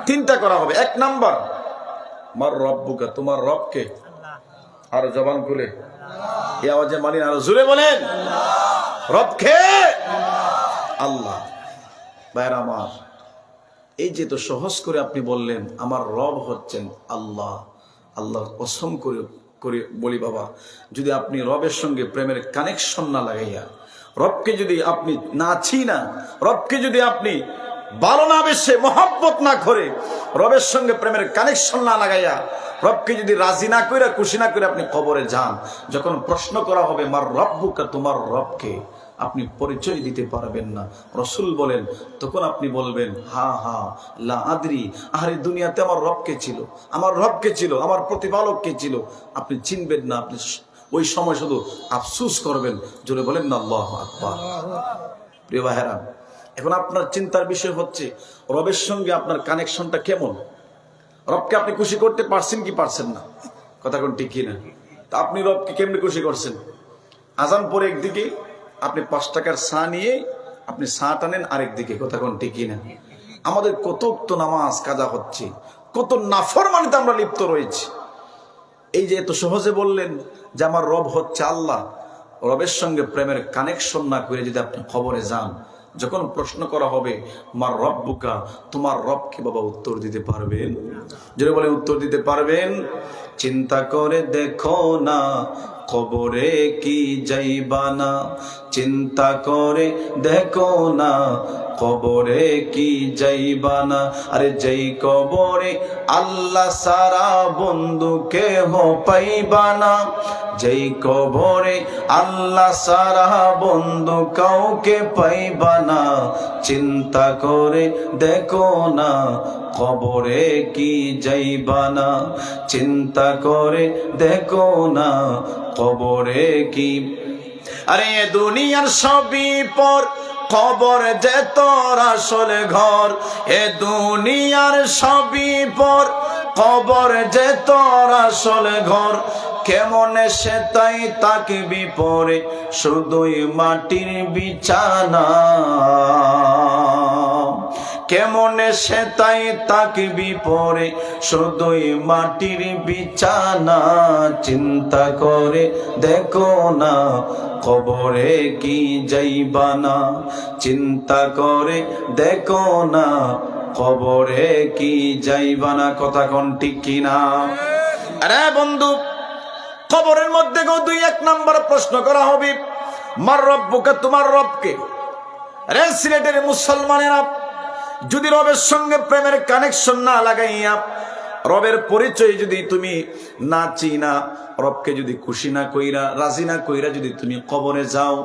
Speaker 1: 3টা করা হবে। 1 নাম্বার, মার রব্বুকা, তোমার রব কে? আরো জবান খুলে এই আওয়াজে মানি, আরো জোরে বলেন রব কে? আল্লাহ। ভাইরা আমার, এই যে তো সহজ করে আপনি বললেন আমার রব হচ্ছেন আল্লাহ, আল্লাহ কসম করে বলি বাবা, যদি আপনি রবের সঙ্গে প্রেমের কানেকশন না লাগাইয়া, রবকে যদি আপনি না চিনা, রবকে যদি আপনি ভালো না বেশে মহব্বত না করে, রবের সঙ্গে প্রেমের কানেকশন না লাগাইয়া, রবকে যদি রাজি না করে, খুশি না করে আপনি কবরে যান, যখন প্রশ্ন করা হবে মার রব্বুকা, তোমার রবকে, আপনি পরিচয় দিতে পারবেন না। রাসূল বলেন তখন আপনি বলবেন হা হা লা আদরি, আরে দুনিয়াতে আমার রব কে ছিল, আমার রব কে ছিল, আমার প্রতিপালক কে ছিল, আপনি চিনবেন না, আপনি ওই সময় শুধু আফসুস করবেন, জোরে বলেন না আল্লাহু আকবার। প্রিয় ভাইরা, এখন আপনার চিন্তার বিষয় হচ্ছে রবের সঙ্গে আপনার কানেকশনটা কেমন। রবকে আপনি খুশি করতে পারছেন কি পারছেন না? কথা কোন ঠিক কিনা? তা আপনি রবকে কেমনে খুশি করছেন? আজান পরে একদিকে, আপনি 5 টাকার চা নিয়ে আপনি চা টানেন আরেকদিকে। কথা কোন ঠিক কিনা? আমাদের কত তো নামাজ কাজা হচ্ছে, কত নাফরমানিতে আমরা লিপ্ত রয়েছি। এই যে এত সহজে বললেন যে আমার রব হচ্ছে আল্লাহ, রবের সঙ্গে প্রেমের কানেকশন না করে যদি আপনি খবরে যান, যখন প্রশ্ন করা হবে মার রব্বুকা, তোমার রবকে বাবা উত্তর দিতে পারবেন? যদি বলে উত্তর দিতে পারবেন, চিন্তা করে দেখো না কবরে কি যাইবা না, চিন্তা করে দেখো না কবরে কি যাইবা না। আরে যেই কবরে আল্লাহ সারা বন্ধু কেহ পাইবা না, যেই কবরে আল্লাহ সারা বন্ধু কাউকে পাইবা না, চিন্তা করে দেখো না কবরে কি যাইবা না, চিন্তা করে দেখো না কবরে কি। আরে দুনিয়ার সবই পর, কবর যে তোর আসলে ঘর। এ দুনিয়ার সবই পর, কবর যে তোর আসলে ঘর। কেমনে সে তাই তাকবি পরে, শুধুই মাটির বিছানা। কেমনে সে তাই তাকবি পরে, শুধুই মাটির বিছানা। চিন্তা করে দেখো না কবরে কি যাইবা না, চিন্তা করে দেখো না কবরে কি যাইবা না। কথা কোন ঠিক কিনা? আরে বন্ধু, কবরের মধ্যে গো 2-1 নাম্বার প্রশ্ন করা হবে, মার রব্বুকা, তোমার রবকে। আরে সিলেটের মুসলমানেরা, যদি রবের সঙ্গে প্রেমের কানেকশন না লাগাইয়া, রবের পরিচয় যদি তুমি না চিনা, রবকে যদি খুশি না কইরা, রাজি না কইরা যদি তুমি কবরে যাও,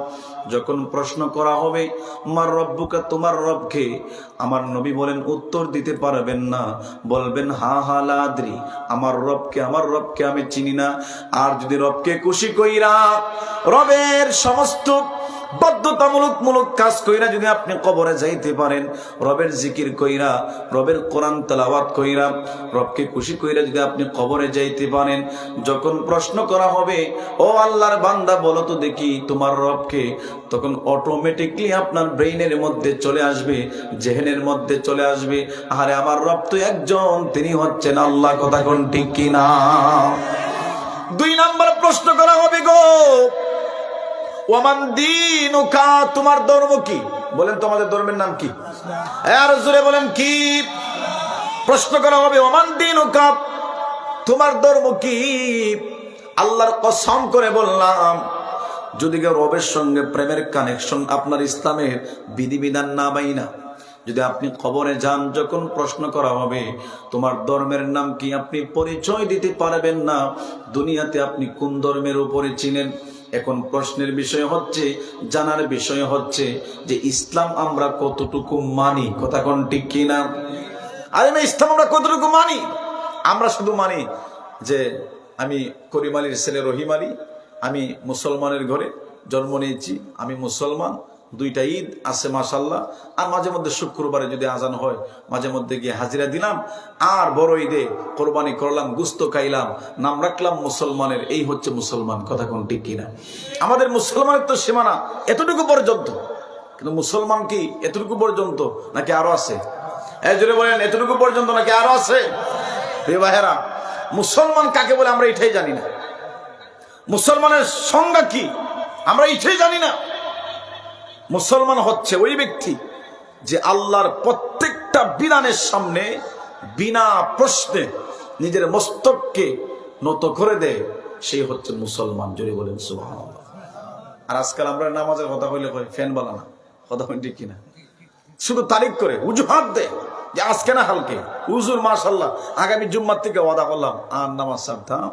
Speaker 1: যখন প্রশ্ন করা হবে মার রব্বুকা, তোমার রবকে, আমার নবী বলেন উত্তর দিতে পারবেন না, বলবেন হা হা লা আদরি, আমার রবকে আমি চিনি না। আর যদি রবকে খুশি কইরা, রবের সমস্ত বাধ্যতামূলক কাজ কইরা যদি আপনি কবরে যাইতে পারেন, রবের জিকির কইরা, রবের কোরআন তেলাওয়াত কইরা, রবকে খুশি কইরা যদি আপনি কবরে যাইতে পারেন, যখন প্রশ্ন করা হবে ও আল্লাহর বান্দা বলো তো দেখি তোমার রবকে, তখন অটোমেটিকলি আপনার ব্রেইনের মধ্যে চলে আসবে, জেহেনের মধ্যে চলে আসবে, আরে আমার রব তো একজন, তিনি হচ্ছেন আল্লাহ। কথা কোন ঠিক কিনা? 2 নাম্বার প্রশ্ন করা হবে গো, ওমান দীনুকা, তোমার ধর্ম কি? বলেন তোমাদের ধর্মের নাম কি? আর জোরে বলেন কি? প্রশ্ন করা হবে ওমান দীনুকা, তোমার ধর্ম কি? আল্লাহর কসম করে বললাম, যদি কেউ রবের সঙ্গে প্রেমের কানেকশন আপনার ইসলামের বিধিবিধান না বাইনা, যদি আপনি কবরে যান, যখন প্রশ্ন করা হবে তোমার ধর্মের নাম কি, আপনি পরিচয় দিতে পারবেন না, দুনিয়াতে আপনি কোন ধর্মের উপরে চিনেন। এখন প্রশ্নের বিষয় হচ্ছে, জানার বিষয় হচ্ছে যে ইসলাম আমরা কতটুকু মানি। কথা কোন ঠিক কিনা? আরে ইসলাম আমরা কতটুকু মানি? আমরা শুধু মানি যে আমি করিম আলীর ছেলে রহিম আলী, আমি মুসলমানের ঘরে জন্ম নিয়েছি, আমি মুসলমান, 2টা ঈদ আছে মাশাআল্লাহ, আর মাঝে মধ্যে শুক্রবারে যদি আজান হয় মাঝে মধ্যে গিয়ে হাজিরা দিলাম, আর বড় ঈদে কোরবানি করলাম, গুস্ত খাইলাম, নাম রাখলাম মুসলমানের। এই হচ্ছে মুসলমান। কথা কোন ঠিক কিনা? আমাদের মুসলমানের তো সীমানা এতটুকু পর্যন্ত, কিন্তু মুসলমান কি এতটুকু পর্যন্ত নাকি আরো আছে? এই জন্য বলেন এতটুকু পর্যন্ত নাকি আরো আছে? প্রিয় ভাইয়েরা, মুসলমান কাকে বলে আমরা এটাই জানি না। মুসলমানের সংজ্ঞা কি আমরা এটাই জানি না। মুসলমান হচ্ছে ওই ব্যক্তি যে আল্লাহর প্রত্যেকটা বিধানের সামনে বিনা প্রশ্নে নিজের মস্তককে নত করে দেয়, সেই হচ্ছে মুসলমান। জোরে বলেন সুবহানাল্লাহ। আর আজকাল আমরা নামাজের কথা কইলে ফ্যান বানানা, কথা হয় ঠিক কিনা? শুধু তারিখ করে উজুহাত দেয় যে আজকে না হালকে হুজুর মাশাআল্লাহ আগামী জুম্মার থেকে ওয়াদা করলাম আর নামাজ ছাড়তাম,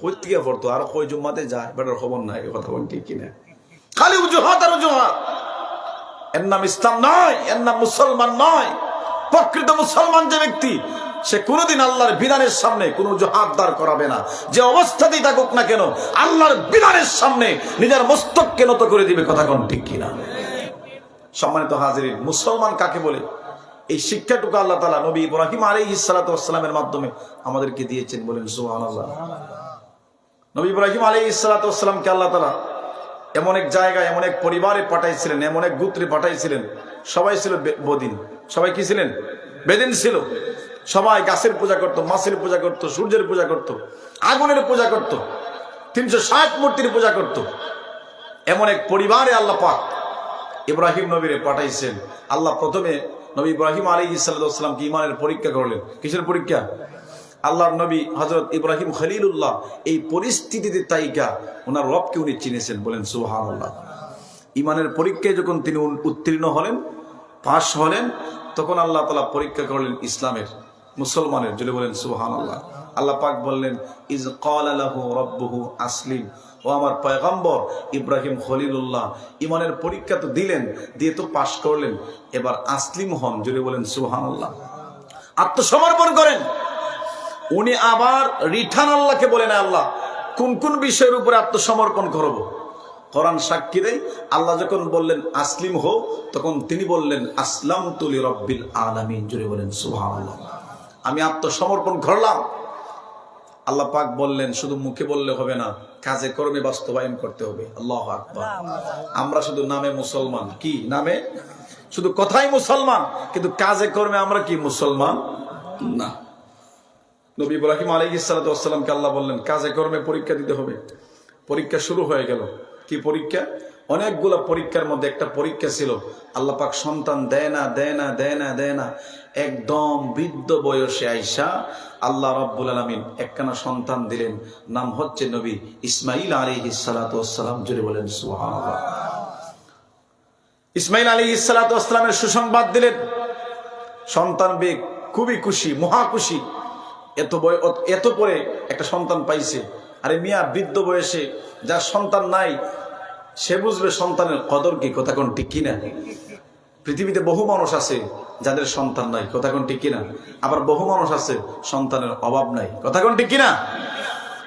Speaker 1: কই থেকে পড়তো আর কই জুম্মাতে যায় বেটার খবর নাই। কথা বলেন ঠিক কিনা? খালি উজুহাত আর উজুহাত। এর নাম ইসলাম নয়, এর নাম মুসলমান নয়। প্রকৃত মুসলমান যে ব্যক্তি সে কোনোদিন আল্লাহর বিধানের সামনে কোনো অজুহাত দাঁড় করাবে না। যে অবস্থাতেই থাকুক না কেন আল্লাহর বিধানের সামনে নিজের মস্তককে নত করে দিবে। কথা কোন ঠিক কিনা? সম্মানিত হাজিরিন, মুসলমান কাকে বলে এই শিক্ষাটুকু আল্লাহ তাআলা নবী ইব্রাহিম আলাইহিস সালাতু ওয়াস সালামের মাধ্যমে আমাদেরকে দিয়েছেন। বলেন সুবহানাল্লাহ। নবী ইব্রাহিম আলাইহিস সালাতু ওয়াস সালামকে আল্লাহ তাআলা এমন এক জায়গায়, এমন এক পরিবারে পাঠাইছিলেন, এমন এক গোত্রে পাঠাইছিলেন। সবাই ছিল বদিন। সবাই কি ছিলেন? বেদিন ছিল। সবাই গাছের পূজা করত, মাছের পূজা করত, সূর্যের পূজা করত, আগুনের পূজা করত, 360 মূর্তির পূজা করত। এমন এক পরিবারে আল্লাহ পাক ইব্রাহিম নবীরে পাঠাইছেন। আল্লাহ প্রথমে নবী ইব্রাহিম আলাইহিস সালামকে ঈমানের পরীক্ষা করলেন। কিসের পরীক্ষা? আল্লাহর নবী হযরত ইব্রাহিম খলিলুল্লাহ এই পরিস্থিতিতে তাইকা ওনার রবকে উনি চিনেছেন। বলেন সুবহানাল্লাহ। ঈমানের পরীক্ষায় যখন তিনি উত্তীর্ণ হলেন, পাশ হলেন, তখন আল্লাহ তাআলা পরীক্ষা করলেন ইসলামের, মুসলমানের। যদি বলেন সুবহানাল্লাহ। আল্লাহ পাক বললেন ইজ ক্বালা লাহু রাব্বুহু আসলিম। ও আমার পয়গম্বর ইব্রাহিম খলিলুল্লাহ, ঈমানের পরীক্ষা তো দিলেন, দিয়ে তো পাশ করলেন, এবার আসলিম হন। যদি বলেন সুবহানাল্লাহ। আত্মসমর্পণ করেন। উনি আবার রিটার্ন আল্লাহকে বলেন আল্লাহ কোন কোন বিষয়ের উপরে আত্মসমর্পণ করব। কোরআন সাক্ষী দেয়, আল্লাহ যখন বললেন আসলিম হো, তখন তিনি বললেন আসলামতু লিরাব্বিল আলামিন। জুড়ে বলেন সুবহানাল্লাহ। আমি আত্মসমর্পণ করলাম। আল্লাহ পাক বললেন শুধু মুখে বললে হবে না, কাজে কর্মে বাস্তবায়ন করতে হবে। আল্লাহু আকবার। আমরা শুধু নামে মুসলমান, কি নামে, শুধু কথাই মুসলমান, কিন্তু কাজে কর্মে আমরা কি মুসলমান না। নবী ইব্রাহিম আলাইহিস সালাতু ওয়াস সালামকে আল্লাহ বললেন কাজে কর্মে পরীক্ষা দিতে হবে। পরীক্ষা শুরু হয়ে গেল। কি পরীক্ষা? অনেকগুলো পরীক্ষার মধ্যে একটা পরীক্ষা ছিল, আল্লাহ পাক সন্তান দেয় না দেয় না দেয় না দেয় না, একদম বৃদ্ধ বয়সে আইসা আল্লাহ রাব্বুল আলামিন একখানা সন্তান দিলেন, নাম হচ্ছে নবী ইসমাঈল আলাইহিস সালাতু ওয়াস সালাম। জুড়ে বলেন সুবহানাল্লাহ। ইসমাঈল আলাইহিস সালাতু ওয়াস সালামের সুসংবাদ দিলেন। সন্তান পেয়ে খুবই খুশি, মহা খুশি। এত পরে একটা সন্তান পাইছে। আরে মিয়া, বৃদ্ধ বয়সে যার সন্তান নাই সে বুঝবে সন্তানের কদর কি। কথা কোন ঠিক কিনা? পৃথিবীতে বহু মানুষ আছে যাদের সন্তান নাই। কথা কোন ঠিক কিনা? আবার বহু মানুষ আছে সন্তানের অভাব নাই। কথা কোন ঠিক কিনা?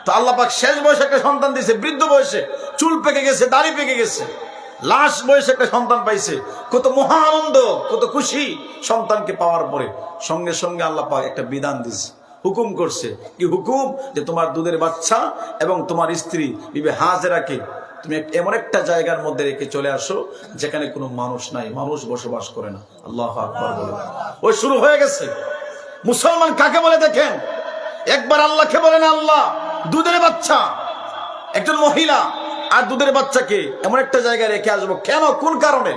Speaker 1: তো আল্লাহ পাক শেষ বয়সে একটা সন্তান দিয়েছে, বৃদ্ধ বয়সে, চুল পেকে গেছে, দাড়ি পেকে গেছে, লাশ বয়সে একটা সন্তান পাইছে। কত মহা আনন্দ, কত খুশি সন্তানকে পাওয়ার পরে। সঙ্গে সঙ্গে আল্লাহ পাক একটা বিধান দিয়েছে, হুকুম করছে। কি হুকুম? যে তোমার দুধের বাচ্চা এবং তোমার স্ত্রী বিবি হাজেরাকে তুমি এমন একটা জায়গার মধ্যে রেখে চলে আসো যেখানে কোনো মানুষ নাই, মানুষ বসবাস করে না। আল্লাহু আকবার বলে ওই শুরু হয়ে গেছে। মুসলমান কাকে বলে দেখেন? একবার আল্লাহকে বলেন আল্লাহ দুধের বাচ্চা, একজন মহিলা আর দুধের বাচ্চাকে এমন একটা জায়গায় রেখে আসবো। কেন? কোন কারণে?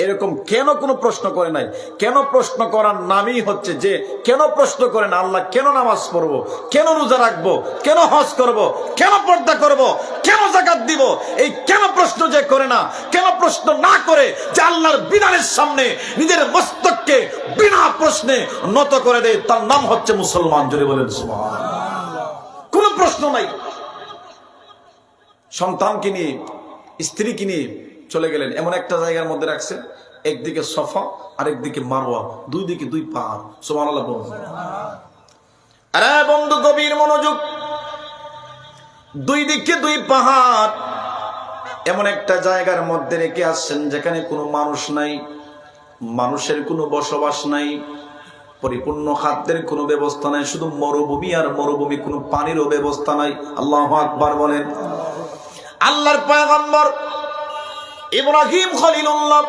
Speaker 1: এরকম কেন কোনো প্রশ্ন করে নাই। কেন প্রশ্ন করার নামই হচ্ছে যে কেন প্রশ্ন করে না আল্লাহ, কেন নামাজ পড়বো, কেন রোজা রাখবো, কেন হজ করব, কেন পর্দা করব, কেন যাকাত দিব, এই কেন প্রশ্ন যে করে না, কেন প্রশ্ন না করে যে আল্লাহর বিধানের সামনে নিজের মস্তককে বিনা প্রশ্নে নত করে দেয়, তার নাম হচ্ছে মুসলমান। জোরে বলেন সুবহানাল্লাহ। কোনো প্রশ্ন নাই। সন্তানকে নিয়ে, স্ত্রীকে নিয়ে চলে গেলেন, এমন একটা জায়গার মধ্যে রাখছেন, একদিকে সফা আর একদিকে মারওয়া, দুই দিকে দুই পাহাড়। সুবহানাল্লাহ বলুন। আরে বন্ধু, গভীর মনোযোগ। দুই দিকে দুই পাহাড়, এমন একটা জায়গার মধ্যে রেখে আসছেন যেখানে কোনো মানুষ নাই, মানুষের কোনো বসবাস নাই, পরিপূর্ণ খাদ্যের কোনো ব্যবস্থা নাই, শুধু মরুভূমি আর মরুভূমি, কোনো পানিরও ব্যবস্থা নাই। আল্লাহু আকবার বলেন। আল্লাহর পয়গম্বর ইব্রাহিম খলিলুল্লাহ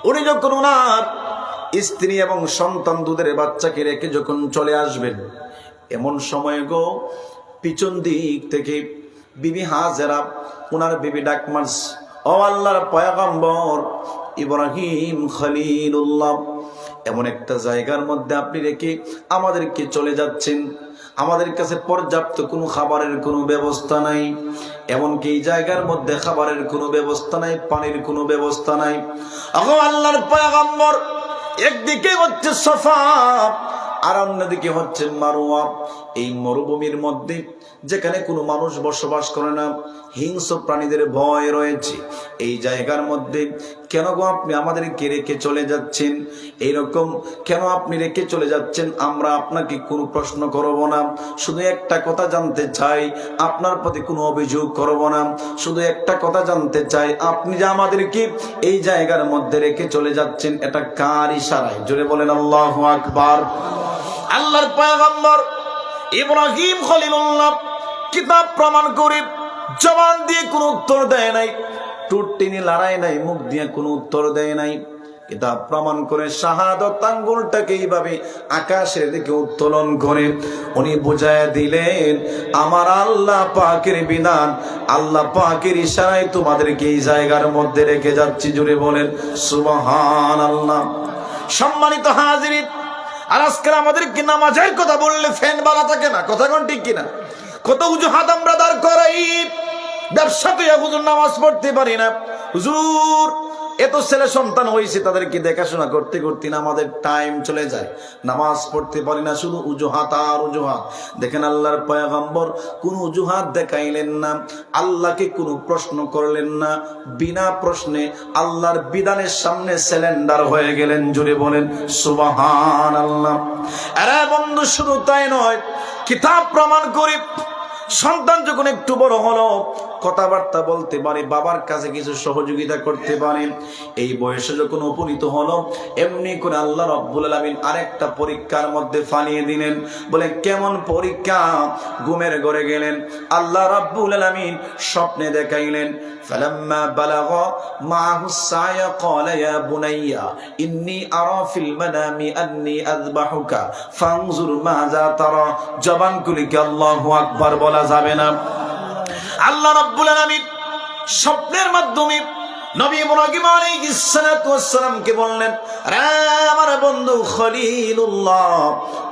Speaker 1: উনি যখন ওনার স্ত্রী এবং সন্তান দুধের বাচ্চাকে রেখে যখন চলে আসবেন, এমন সময় গো পিছন দিক থেকে বিবি হাজেরা ওনার বিবি ডাক মারছে, ও আল্লাহর পয়গম্বর ইব্রাহিম খলিলুল্লাহ, এমন একটা জায়গার মধ্যে আপনি রেখে আমাদেরকে চলে যাচ্ছেন, আমাদের কাছে পর্যাপ্ত কোনো খাবারের কোনো ব্যবস্থা নাই, এমনকি এই জায়গার মধ্যে খাবারের কোনো ব্যবস্থা নাই, পানির কোনো ব্যবস্থা নাই। এখন আল্লাহর পয়গম্বর একদিকে হচ্ছে সফা আর অন্যদিকে হচ্ছে মারওয়া, এই মরুভূমির মধ্যে যেখানে কোনো মানুষ বসবাস করে না, হিংস্র প্রাণীদের ভয় রয়েছে। এই জায়গার মধ্যে কেন গো আপনি আমাদেরকে রেখে চলে যাচ্ছেন? এইরকম কেন আপনি রেখে চলে যাচ্ছেন? আমরা আপনাকে কোনো প্রশ্ন করব না, শুধু একটা কথা জানতে চাই, আপনার প্রতি কোনো অভিযোগ করব না, শুধু একটা কথা জানতে চাই, আপনি যে আমাদেরকে এই জায়গার মধ্যে রেখে চলে যাচ্ছেন এটা কার ইশারায়? জোরে বলেন আল্লাহু আকবার। আল্লাহর পয়গম্বর ইব্রাহিম খলিলুল্লাহ কিতাব প্রমাণ করে জবান দিয়ে কোনো উত্তর দেয় নাই, ঠোঁট টেনে লড়াই নাই, মুখ দিয়ে কোনো উত্তর দেয় নাই, কিতাব প্রমাণ করে শাহাদত আঙ্গুলটাকে এইভাবে আকাশের দিকে উত্তোলন করে উনি বুঝায় দিলেন, আমার আল্লাহ পাকের বিধান, আল্লাহ পাকের ইশারায় তোমাদেরকে এই জায়গার মধ্যে রেখে যাচ্ছি। জুড়ে বলেন সুবহানাল্লাহ। সম্মানিত হাজিরিন, আর আজকে আমাদেরকে নামাজের কথা বললে ফ্যান বালা থাকে না, কথা কোন ঠিক কিনা? কত অজুহাত আমরা দাঁড় করাই, ব্যবসাতে হুজুর নামাজ পড়তে পারি না, হুজুর এত ছেলে সন্তান হয়েছে তাদেরকে দেখাশোনা করতে করতে না আমাদের টাইম চলে যায়, নামাজ পড়তে পারি না, শুধু অজুহাত আর অজুহাত। দেখেন আল্লাহর পয়গম্বর কোন অজুহাত দেখাইলেন না, আল্লাহকে কোনো প্রশ্ন করলেন না, বিনা প্রশ্নে আল্লাহর বিধানের সামনে সিলিন্ডার হয়ে গেলেন। জুড়ে বলেন সুবহানাল্লাহ। আরে বন্ধু, শুধু তাই নয়, কিতাব প্রমাণ করে সন্তান যখন একটু বড় হলো, কথাবার্তা বলতে পারে, বাবার কাছে কিছু সহযোগিতা করতে পারে, এই বয়সে যখন উপনীত হলো, এমনি করে আল্লাহ রাব্বুল আলামিন আরেকটা পরীক্ষার মধ্যে ফালিয়ে দিলেন। বলে কেমন পরীক্ষা? ঘুমের ঘরে গেলেন, আল্লাহ রাব্বুল আলামিন স্বপ্নে দেখাইলেন, ফালাম্মা বালাগা মা'হুস সায়া ক্বালা ইয়া বুনাইয়া ইন্নী আরা ফিল মানামি আন্নী আযবাহুকা ফানজুর মাযা তারা। জবান খুলে কি আল্লাহু আকবার বলা যাবে না? আল্লাহ রাব্বুল আলামিন স্বপ্নের মাধ্যমে নবী ইব্রাহিম আলাইহিস সালাতু ওয়াস সালামকে বললেন, আরে আমার বন্ধু খলিলুল্লাহ,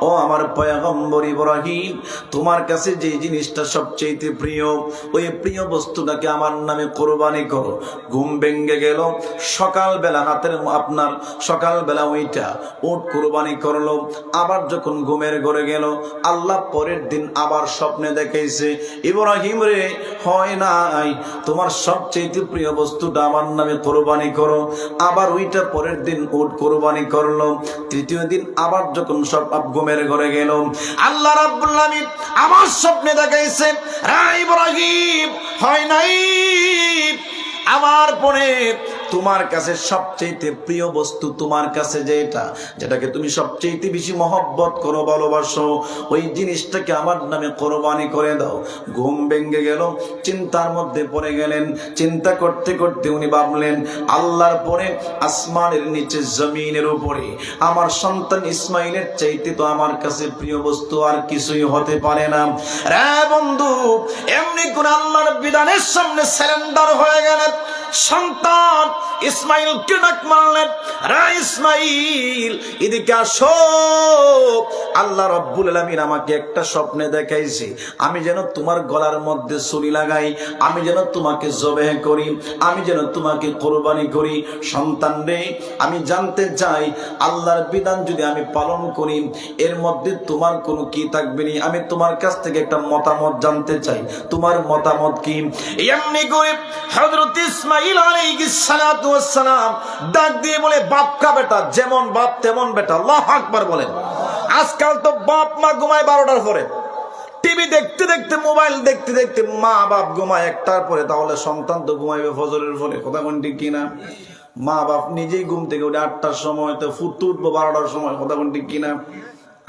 Speaker 1: ও আমার পয়গম্বর ইব্রাহিম, তোমার কাছে যে জিনিসটা সবচেয়ে প্রিয়, ওই প্রিয় বস্তুটাকে আমার নামে কোরবানি করো। ঘুম ভেঙে গেল, সকালবেলা সকালবেলা ওইটা উট কোরবানি করলো। আবার যখন ঘুমের ঘরে গেল, আল্লাহ পরের দিন আবার স্বপ্নে দেখাইছে, ইব্রাহিম রে, হয় নাই, তোমার সবচেয়ে প্রিয় বস্তুটা আমার নামে কোরবানি করো। আবার ওইটা পরের দিন উট কোরবানি করলো। তৃতীয় দিন আবার যখন সব ঘুমের ঘরে গেল, আল্লাহ রাব্বুল আলামিন আমার স্বপ্নে দেখাইছে, ইব্রাহিম, হয় নাই, আমার পরে তোমার কাছে সবচেয়ে প্রিয় বস্তু, তোমার কাছে যেটাকে তুমি সবচেয়ে বেশি মহব্বত করো, ভালোবাসো, ওই জিনিসটাকে আমার নামে কোরবানি করে দাও। ঘুম ভেঙে গেল, চিন্তার মধ্যে পড়ে গেলেন। চিন্তা করতে করতে উনি ভাবলেন, আল্লাহর পরে আসমানের নিচে জমিনের উপরে আমার সন্তান ইসমাইলের চাইতে তো আমার কাছে প্রিয় বস্তু আর কিছুই হতে পারে না। রে বন্ধু, এমনি করে আল্লাহর বিধানের সামনে সারেন্ডার হয়ে গেলেন। সন্তান ইসমাইলকে ডাক মারলেন, রে ইসমাইল, এদিকে আসো। আল্লাহ রাব্বুল আলামিন আমাকে একটা স্বপ্নে দেখাইছে, আমি যেন তোমার গলার মধ্যে ছুরি লাগাই, আমি যেন তোমাকে জবেহ করি, আমি যেন তোমাকে কোরবানি করি। সন্তান রে, আমি জানতে চাই, আল্লাহর বিধান যদি আমি পালন করি, এর মধ্যে তোমার কোনো কি থাকবে না? আমি তোমার কাছ থেকে একটা মতামত জানতে চাই, তোমার মতামত কি? এমনি করে হযরত ইসমাইল আলাইহিস সালাতু ওয়াস সালাম ডাক দিয়ে বলে, বাপ কা বেটা, যেমন বাপ তেমন বেটা। আল্লাহু আকবার বলেন। আজকাল তো বাপ মা ঘুমায় 12টার পরে, টিভি দেখতে দেখতে, মোবাইল দেখতে দেখতে মা বাপ ঘুমায় 1টার পরে, তাহলে সন্তান তো ঘুমাইবে ফজরের পরে, কথা কোন ঠিক কিনা? মা বাপ নিজেই ঘুম থেকে উঠে 8টার সময়, তো ফুটতে উঠবো 12টার সময়, কথা কোন ঠিক কিনা?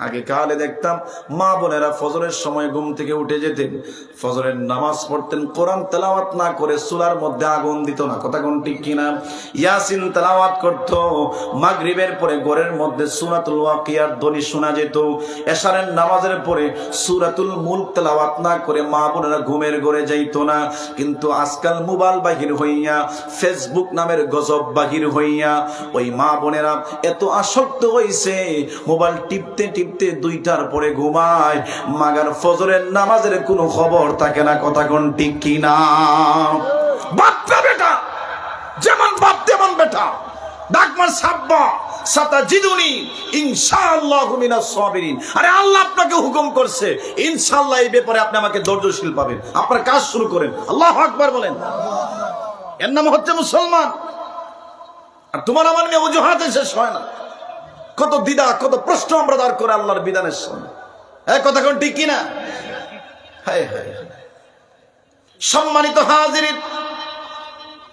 Speaker 1: আগে কালে দেখতাম মা বোনেরা ফজরের সময় ঘুম থেকে উঠে যেতেন, ফজরের নামাজ পড়তেন, কোরআন তেলাওয়াত না করে চুলার মধ্যে আগুন দিত না, কথা কোন ঠিক কিনা? ইয়াসিন তেলাওয়াত করতো। মাগরিবের পরে ঘরের মধ্যে সূরাতুল ওয়াকিয়ার ধ্বনি শোনা যেত। এশারের নামাজের পরে সূরাতুল মুলক তেলাওয়াত না করে মা বোনেরা ঘুমের ঘরে যাইতো না। কিন্তু আজকাল মোবাইল বাহির হইয়া, ফেসবুক নামের গজব বাহির হইয়া, ওই মা বোনেরা এত আসক্ত হইছে, মোবাইল টিপতে টিপতে 2টার পরে ঘুমায়, মাগার ফজরের নামাজের কোনো খবর থাকে না, কথা কোন ঠিক কিনা? বাপ বেটা, যেমন বাপ তেমন বেটা, ডাকমার সাব্বা, সাতাজিদুনি ইনশাআল্লাহু মিনাস সাবিরিন। আরে আল্লাহ আপনাকে হুকুম করছে, ইনশাআল্লাহ এই ব্যাপারে আপনি আমাকে ধৈর্যশীল পাবেন। আপনার কাজ শুরু করেন, আল্লাহু আকবার বলেন। এর নাম হচ্ছে মুসলমান। আর তোমার আমার নিয়ে অজুহাতে শেষ হয় না। কত দ্বিধা, কত প্রশ্ন আমরা দাঁড় করে আল্লাহর বিধানের সামনে। কথা কোন ঠিক কিনা? হায় হায়। সম্মানিত হাজিরিন,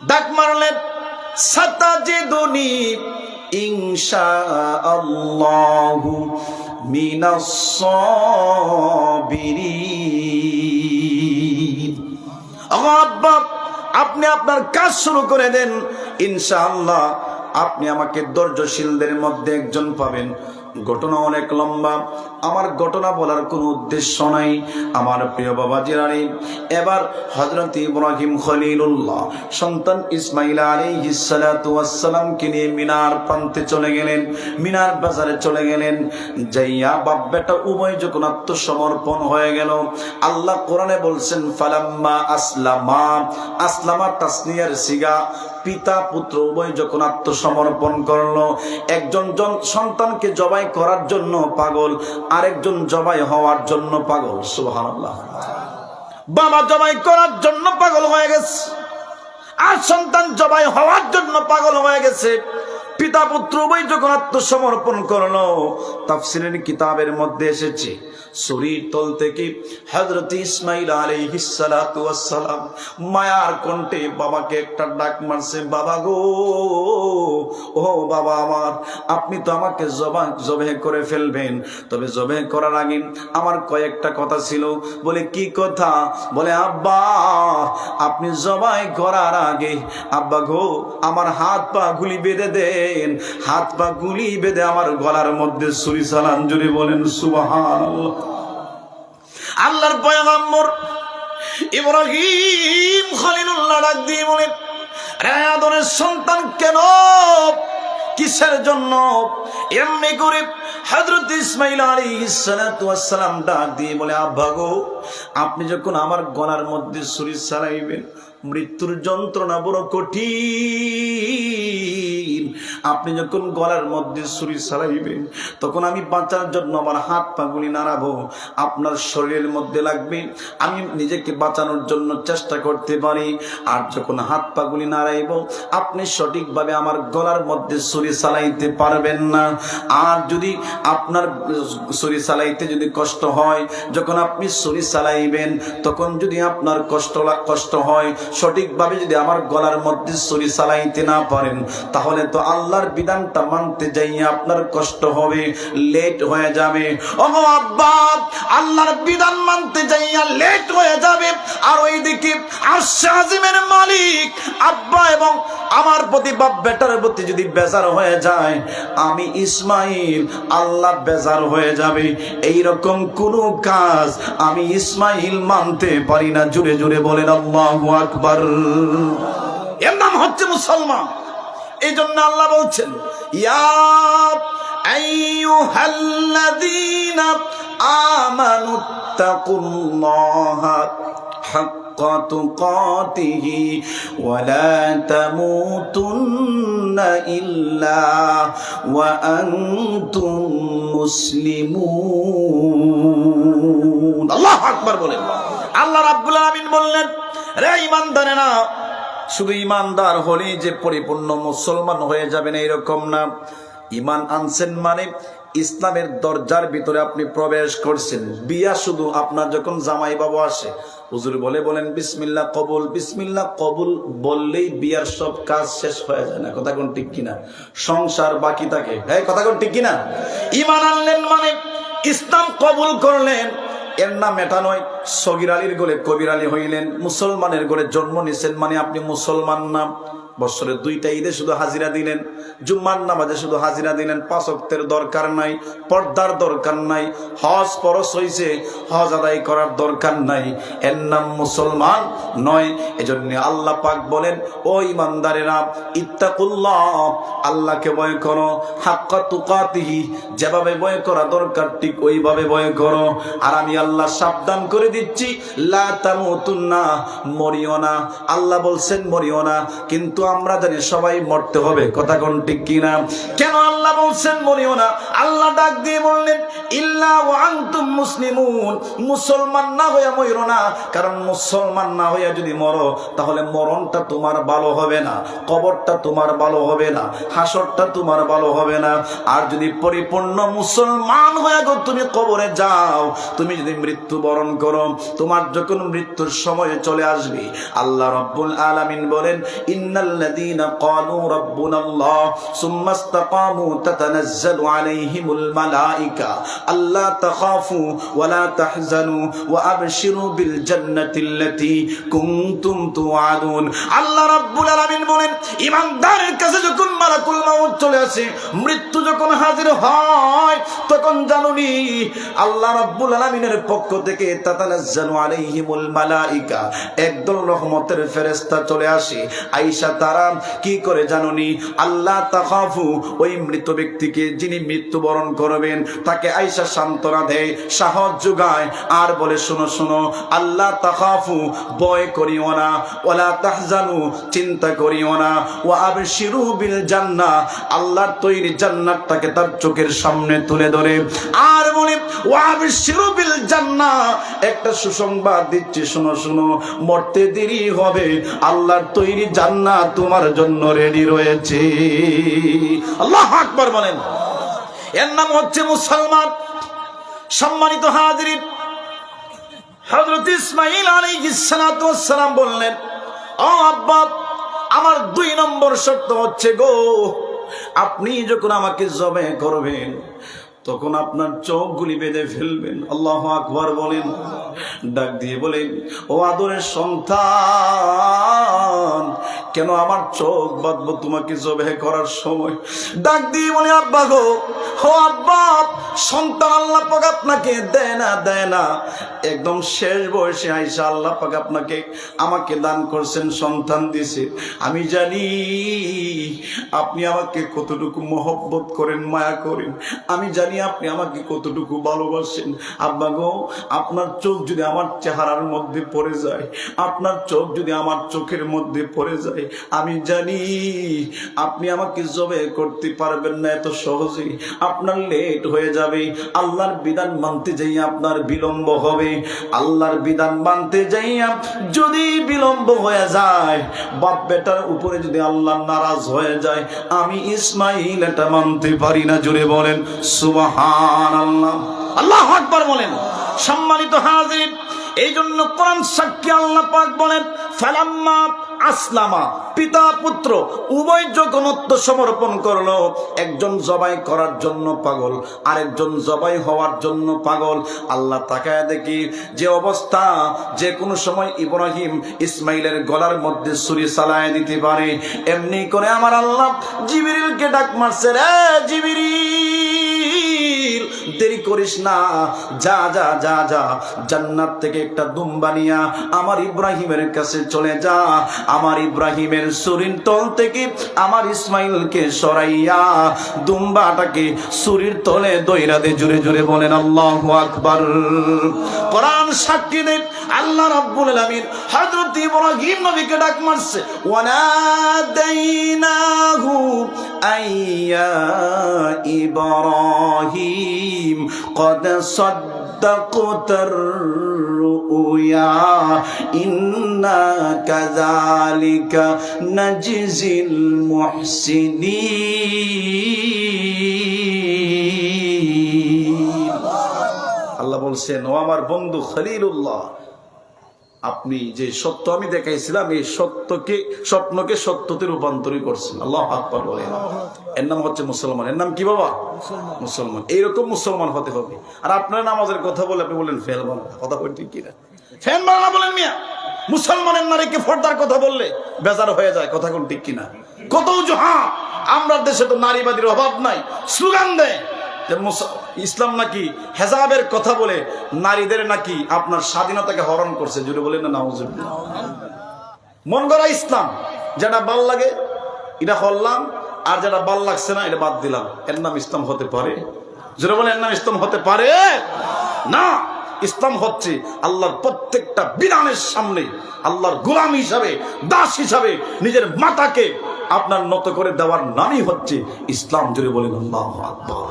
Speaker 1: ডাক মারলেন সাতাজিদুনি ইনশাআল্লাহু মিনাস সাবিরিন। আব্বা, আপনি আপনার কাজ শুরু করে দেন, ইনশাআল্লাহ আপনি আমাকে ধৈর্যশীলদের মধ্যে একজন পাবেন। ঘটনা অনেক লম্বা, আমার ঘটনা বলার কোনো উদ্দেশ্য নাই। আমার প্রিয় বাবাজিরানি, এবার হযরত ইব্রাহিম খলিলুল্লাহ সন্তান ইসমাঈল আলাইহিস সালাতু ওয়াস সালামকে নিয়ে মিনার প্রান্তে চলে গেলেন, মিনার বাজারে চলে গেলেন। যাইয়া বাপ বেটা উভয় যখন আত্মসমর্পণ হয়ে গেল, আল্লাহ কোরআনে বলছেন ফালাম্মা আসলামা, আসলামা তাসনিয়ার সিগা, পিতা পুত্র উভয় যখন আত্মসমর্পণ করলো, একজন সন্তানকে জবাই করার জন্য পাগল, আরেকজন জবাই হওয়ার জন্য পাগল। সুবহানাল্লাহ। বাবা জবাই করার জন্য পাগল হয়ে গেছে, আর সন্তান জবাই হওয়ার জন্য পাগল হয়ে গেছে। পিতা পুত্র উভয় যখন আত্মসমর্পণ করলো, তাফসীরের কিতাবের মধ্যে এসেছে শরীর তল থেকে হযরত ইসমাঈল আলাইহিস সালাতু ওয়াস সালাম মায়ার কণ্ঠে বাবাকে একটা ডাক মারছে, বাবা গো, ও বাবা আমার, আপনি তো আমাকে জবাই করে ফেলবেন, তবে জবাই করার আগে আমার কয়েকটা কথা ছিল। বলে কি কথা? বলে আব্বা, আপনি জবাই করার আগে আব্বা গো আমার হাত পা গুলি বেঁধে দেন, হাত পা গুলি বেঁধে আমার গলার মধ্যে ছুরি চালান। জোরে বলেন সুবহানাল্লাহ। আল্লাহর পয়গম্বর ইব্রাহিম খলিলুল্লাহ ডাক দিয়ে বলে, রে আদরের সন্তান, কেন কিসের জন্য এমনি করে? হযরত ইসমাঈল আলাইহিস সালাতু ওয়াস সালাম ডাক দিয়ে বলে, আব্বা গো, আপনি যখন আমার গলার মধ্যে ছুরি চালাইবেন, মৃত্যুর যন্ত্রণা বড় কঠিন। আপনি যখন গলার মধ্যে ছুরি চালাইবেন, তখন আমি বাঁচার জন্য আমার হাত পা গুলি নাড়াবো, আপনার শরীরের মধ্যে লাগবে, আমি নিজেকে বাঁচানোর জন্য চেষ্টা করতে পারি। আর যখন হাত পা গুলি নাড়াইব, আপনি সঠিকভাবে আমার গলার মধ্যে ছুরি চালাইতে পারবেন না। আর যদি আপনার ছুরি চালাইতে যদি কষ্ট হয়, যখন আপনি ছুরি চালাইবেন, তখন যদি আপনার কষ্ট হয়, সঠিকভাবে যদি আমার গলার মধ্যে ছুরি চালাইতে না পারেন, তাহলে তো আল্লাহর বিধানটা মানতে যাইয়া আপনার কষ্ট হবে, লেট হয়ে যাবে। ও আব্বা, আল্লাহর বিধান মানতে যাইয়া লেট হয়ে যাবে, আর ওইদিকে আরশে আজিমের মালিক আব্বা এবং আমার প্রতি বাপ বেটার প্রতি যদি বেজার হয়ে যায়, আমি ইসমাঈল আল্লাহ বেজার হয়ে যাবে। এইরকম কোন কাজ আমি ইসমাঈল মানতে পারি না। জুড়ে জুড়ে বলেন আল্লাহু আকবার। এর নাম হচ্ছে মুসলমান। এই জন্য আল্লাহ বলছেন, ইয়া আইয়ুহাল্লাযীনা আমানুত্তাকুল্লাহা হাক্কা তুকাতিহি ওয়া লা তামুতুন্না ইল্লা ওয়া আনতুম মুসলিমুন। আল্লাহু আকবার বলেন। আল্লাহ রাব্বুল আলামিন বললেন, রে ঈমানদারেরা, শুধু ঈমানদার হলেই যে পরিপূর্ণ মুসলমান হয়ে যাবেন এরকম না। ঈমান আনছেন মানে ইসলামের দরজার ভিতরে আপনি প্রবেশ করছেন। বিয়া শুধু আপনার যখন জামাই বাবু আসে, হুজুর বলেন বিসমিল্লাহ কবুল, বিসমিল্লাহ কবুল বললেই বিয়ার সব কাজ শেষ হয়ে যায় না। কথা কোন ঠিক কিনা? সংসার বাকি থাকে। হ্যাঁ, কথা কোন ঠিক কিনা? ঈমান আনলেন মানে ইসলাম কবুল করলেন, এর নাম এটা নয়। সগীর আলীর গোলে কবির আলী হইলেন, মুসলমানের গোলে জন্ম নিছেন মানে আপনি মুসলমান না। বছরে 2টা ঈদে শুধু হাজিরা দিলেন, জুম্মার নামাজে শুধু হাজিরা দিলেন, 5 ওয়াক্তের দরকার নাই, পর্দার দরকার নাই, হজ ফরজ হইছে হজ আদায় করার দরকার নাই, এর নাম মুসলমান নয়। এজন্য আল্লাহ পাক বলেন, ও ঈমানদারেরা, ইত্তাকুল্লাহ, আল্লাহকে ভয় করো, হাক্কা তুকাতিহি, যেভাবে ভয় করা দরকার ঠিক ওইভাবে ভয় করো। আর আমি আল্লাহ সাবধান করে দিচ্ছি, লা তামুতুন্না, মরিও না। আল্লাহ বলছেন মরিও না, কিন্তু আমরা জানি সবাই মরতে হবে, কথা কোন ঠিক কিনা? কেন আল্লাহ বলছেন মরিও না? আল্লাহ ডাক দিয়ে বললেন ইল্লা ওয়া আনতুম মুসলিমুন, মুসলমান না হইয়া মরো না। কারণ মুসলমান না হইয়া যদি মরো তাহলে মরণটা তোমার ভালো হবে না, কবরটা তোমার ভালো হবে না, হাসরটা তোমার ভালো হবে না। আর যদি পরিপূর্ণ মুসলমান হয়ে গো তুমি কবরে যাও, তুমি যদি মৃত্যুবরণ করো, তোমার যখন মৃত্যুর সময় চলে আসবে, আল্লাহ রাব্বুল আলামিন বলেন ইন্নাল্লাযীনা ক্বালু রাব্বুনাল্লাহ সুম্মা ইসতাকামু তাতানাজ্জালু আলাইহিমুল মালায়েকা আল্লা তাখাফু ওয়া লা তাহজানু ওয়া আবশিরু বিল জান্নাতিল্লাতী কুনতুম তুআদুন। আল্লাহ রাব্বুল আলামিন বলেন ঈমানদারের কাছে যখন মালাকুল মাউত চলে আসে, মৃত্যু যখন হাজির হয়, তখন জানুনি আল্লাহ রাব্বুল আলামিনের পক্ষ থেকে তাতানাজ্জালু আলাইহিমুল মালায়েকা, একদল রহমতের ফেরেশতা চলে আসে। আয়েশা তারা কি করে জানুনি? আল্লাহ তাখাফু, ওই মৃত ব্যক্তিকে যিনি মৃত্যুবরণ করবেন তাকে আয়েশা সান্ত্বনা দেয়, সাহস যোগায়, আর বলে শোনো শোনো, আল্লাহ তাখাফু, ভয় করিও না, ওয়ালা তাহজানু, চিন্তা করিও না, ওয়া আবশিরু বিল জান্নাহ, আল্লাহর তৈরি জান্নাতটাকে তার চোখের সামনে তুলে ধরে আর বলে ওয়া আবশিরু বিল জান্নাহ, একটা সুসংবাদ দিচ্ছি, শোনো শোনো, মরতে দেরি হবে, আল্লাহর তৈরি জান্নাত তোমার জন্য রেডি রয়েছে। আল্লাহু আকবার বলেন। এর নাম হচ্ছে মুসলমান। সম্মানিত হাজিরিন, হযরত ইসমাঈল আলাইহিস সালাতু ওয়াস সালাম বললেন, ও আব্বা, আমার 2 নম্বর শর্ত হচ্ছে গো, আপনি যখন আমাকে জবাই করবেন তখন আপনার চোখগুলি বেঁধে ফেলবেন। আল্লাহু আকবার বলেন। ডাক দিয়ে বলেন, ও আদরের সন্তান, কেন আমার চোখ বাঁধবো তোমাকে জবাই করার সময়? ডাক দিয়ে বলে, আব্বা গো, ও আব্বা, সন্তান আল্লাহ পাক আপনাকে দেয় না, একদম শেষ বয়সে আয়েশা আল্লাহ পাক আপনাকে আমাকে দান করছেন, সন্তান দিয়েছে। আমি জানি আপনি আমাকে কতটুকু মহব্বত করেন, মায়া করেন, আমি জানি আপনি আমাকে কতটুকু ভালোবাসেন। আব্বা গো, আপনার চোখ যদি আমার চেহারার মধ্যে পড়ে যায়, আপনার চোখ যদি আমার চোখের মধ্যে পড়ে যায়, আমি জানি আপনি আমাকে জবাই করতে পারবেন না এত সহজেই, আপনার লেট হয়ে যাবে। আল্লাহর বিধান মানতে যাইয়া আপনার বিলম্ব হবে, আল্লাহর বিধান মানতে যাইয়া যদি বিলম্ব হয়ে যায়, বাপ বেটার উপরে যদি আল্লাহ নারাজ হয়ে যায়, আমি ইসমাঈল এটা মানতে পারি না। জুড়ে বলেন সুবহানাল্লাহ। আল্লাহু আকবার বলেন। সম্মানিত হাজির, এই জন্য কোরআন সাক্ষী আল্লাহ পাক বলেন, ফালাম্মা আসলামা, পিতা পুত্র উভয় যখন আত্মসমর্পণ করলো, একজন জবাই করার জন্য পাগল, আরেকজন জবাই হওয়ার জন্য পাগল। আল্লাহ তাকায় দেখি যে অবস্থা, যে কোনো সময় ইব্রাহিম ইসমাইলের গলার মধ্যে ছুরি চালায় দিতে পারে, এমনি করে আমার আল্লাহ জিবরিলকে ডাক মারছে, রে জিবরিল, দেরি করিস না, যা যা যা যা, জান্নাত থেকে একটা দুম্বা নিয়া আমার ইব্রাহিমের কাছে চলে যা, আমার ইব্রাহিমের ছুরির তল থেকে আমার ইসমাইলকে সরাইয়া দুম্বাটাকে ছুরির তলে দইরা দে। জুড়ে জুড়ে বলেন আল্লাহু আকবার। কোরআন সাক্ষী দেয়, আল্লাহ রাব্বুল আলামিন হযরত ইব্রাহিম নবীকে ডাক মারছে, ওয়ানাদাইনাহু আইয়া ইব্রাহিম قد صدقت الرؤيا إنا كذلك نجزي المحسنين। আল্লাহ বলছেন, ও আমার বন্ধু খলিলুল্লাহ, আপনি যে সত্য আমি দেখাইছিলাম, এই সত্যকে, স্বপ্নকে সত্যতে রূপান্তরিত করছেন। আল্লাহু আকবার বলেন। এর নাম হচ্ছে মুসলমান। এর নাম কি বাবা? মুসলমান। এইরকম মুসলমান হতে হবে। আর আপনার নামাজের কথা বলে আপনি বলেন ফেল বাংলা, কথা বলেন ঠিক কিনা? ফেল বাংলা বলেন মিয়া। মুসলমানের নারীকে পর্দার কথা বললে বেজার হয়ে যায়, কথা কোন ঠিক কিনা? কত জহা, আমরা দেশে তো নারীবাদীর অভাব নাই, স্লোগান দেয় ইসলাম নাকি হেজাবের কথা বলে নারীদের নাকি আপনার স্বাধীনতাকে হরণ করছে। জুড়ে বলেন না নাউজুবিল্লাহ। মন গড়া ইসলাম, যেটা ভাল লাগে এটা করলাম, আর যেটা ভাল লাগছে না এটা বাদ দিলাম, এর নাম ইসলাম হতে পারে? জুড়ে বলেন, এর নাম ইসলাম হতে পারে না। ইসলাম হচ্ছে আল্লাহর প্রত্যেকটা বিধানের সামনে আল্লাহর গোলাম হিসাবে, দাস হিসাবে নিজের মাথাকে আপনার নত করে দেওয়ার নামই হচ্ছে ইসলাম। জোরে বলেন আল্লাহু আকবার।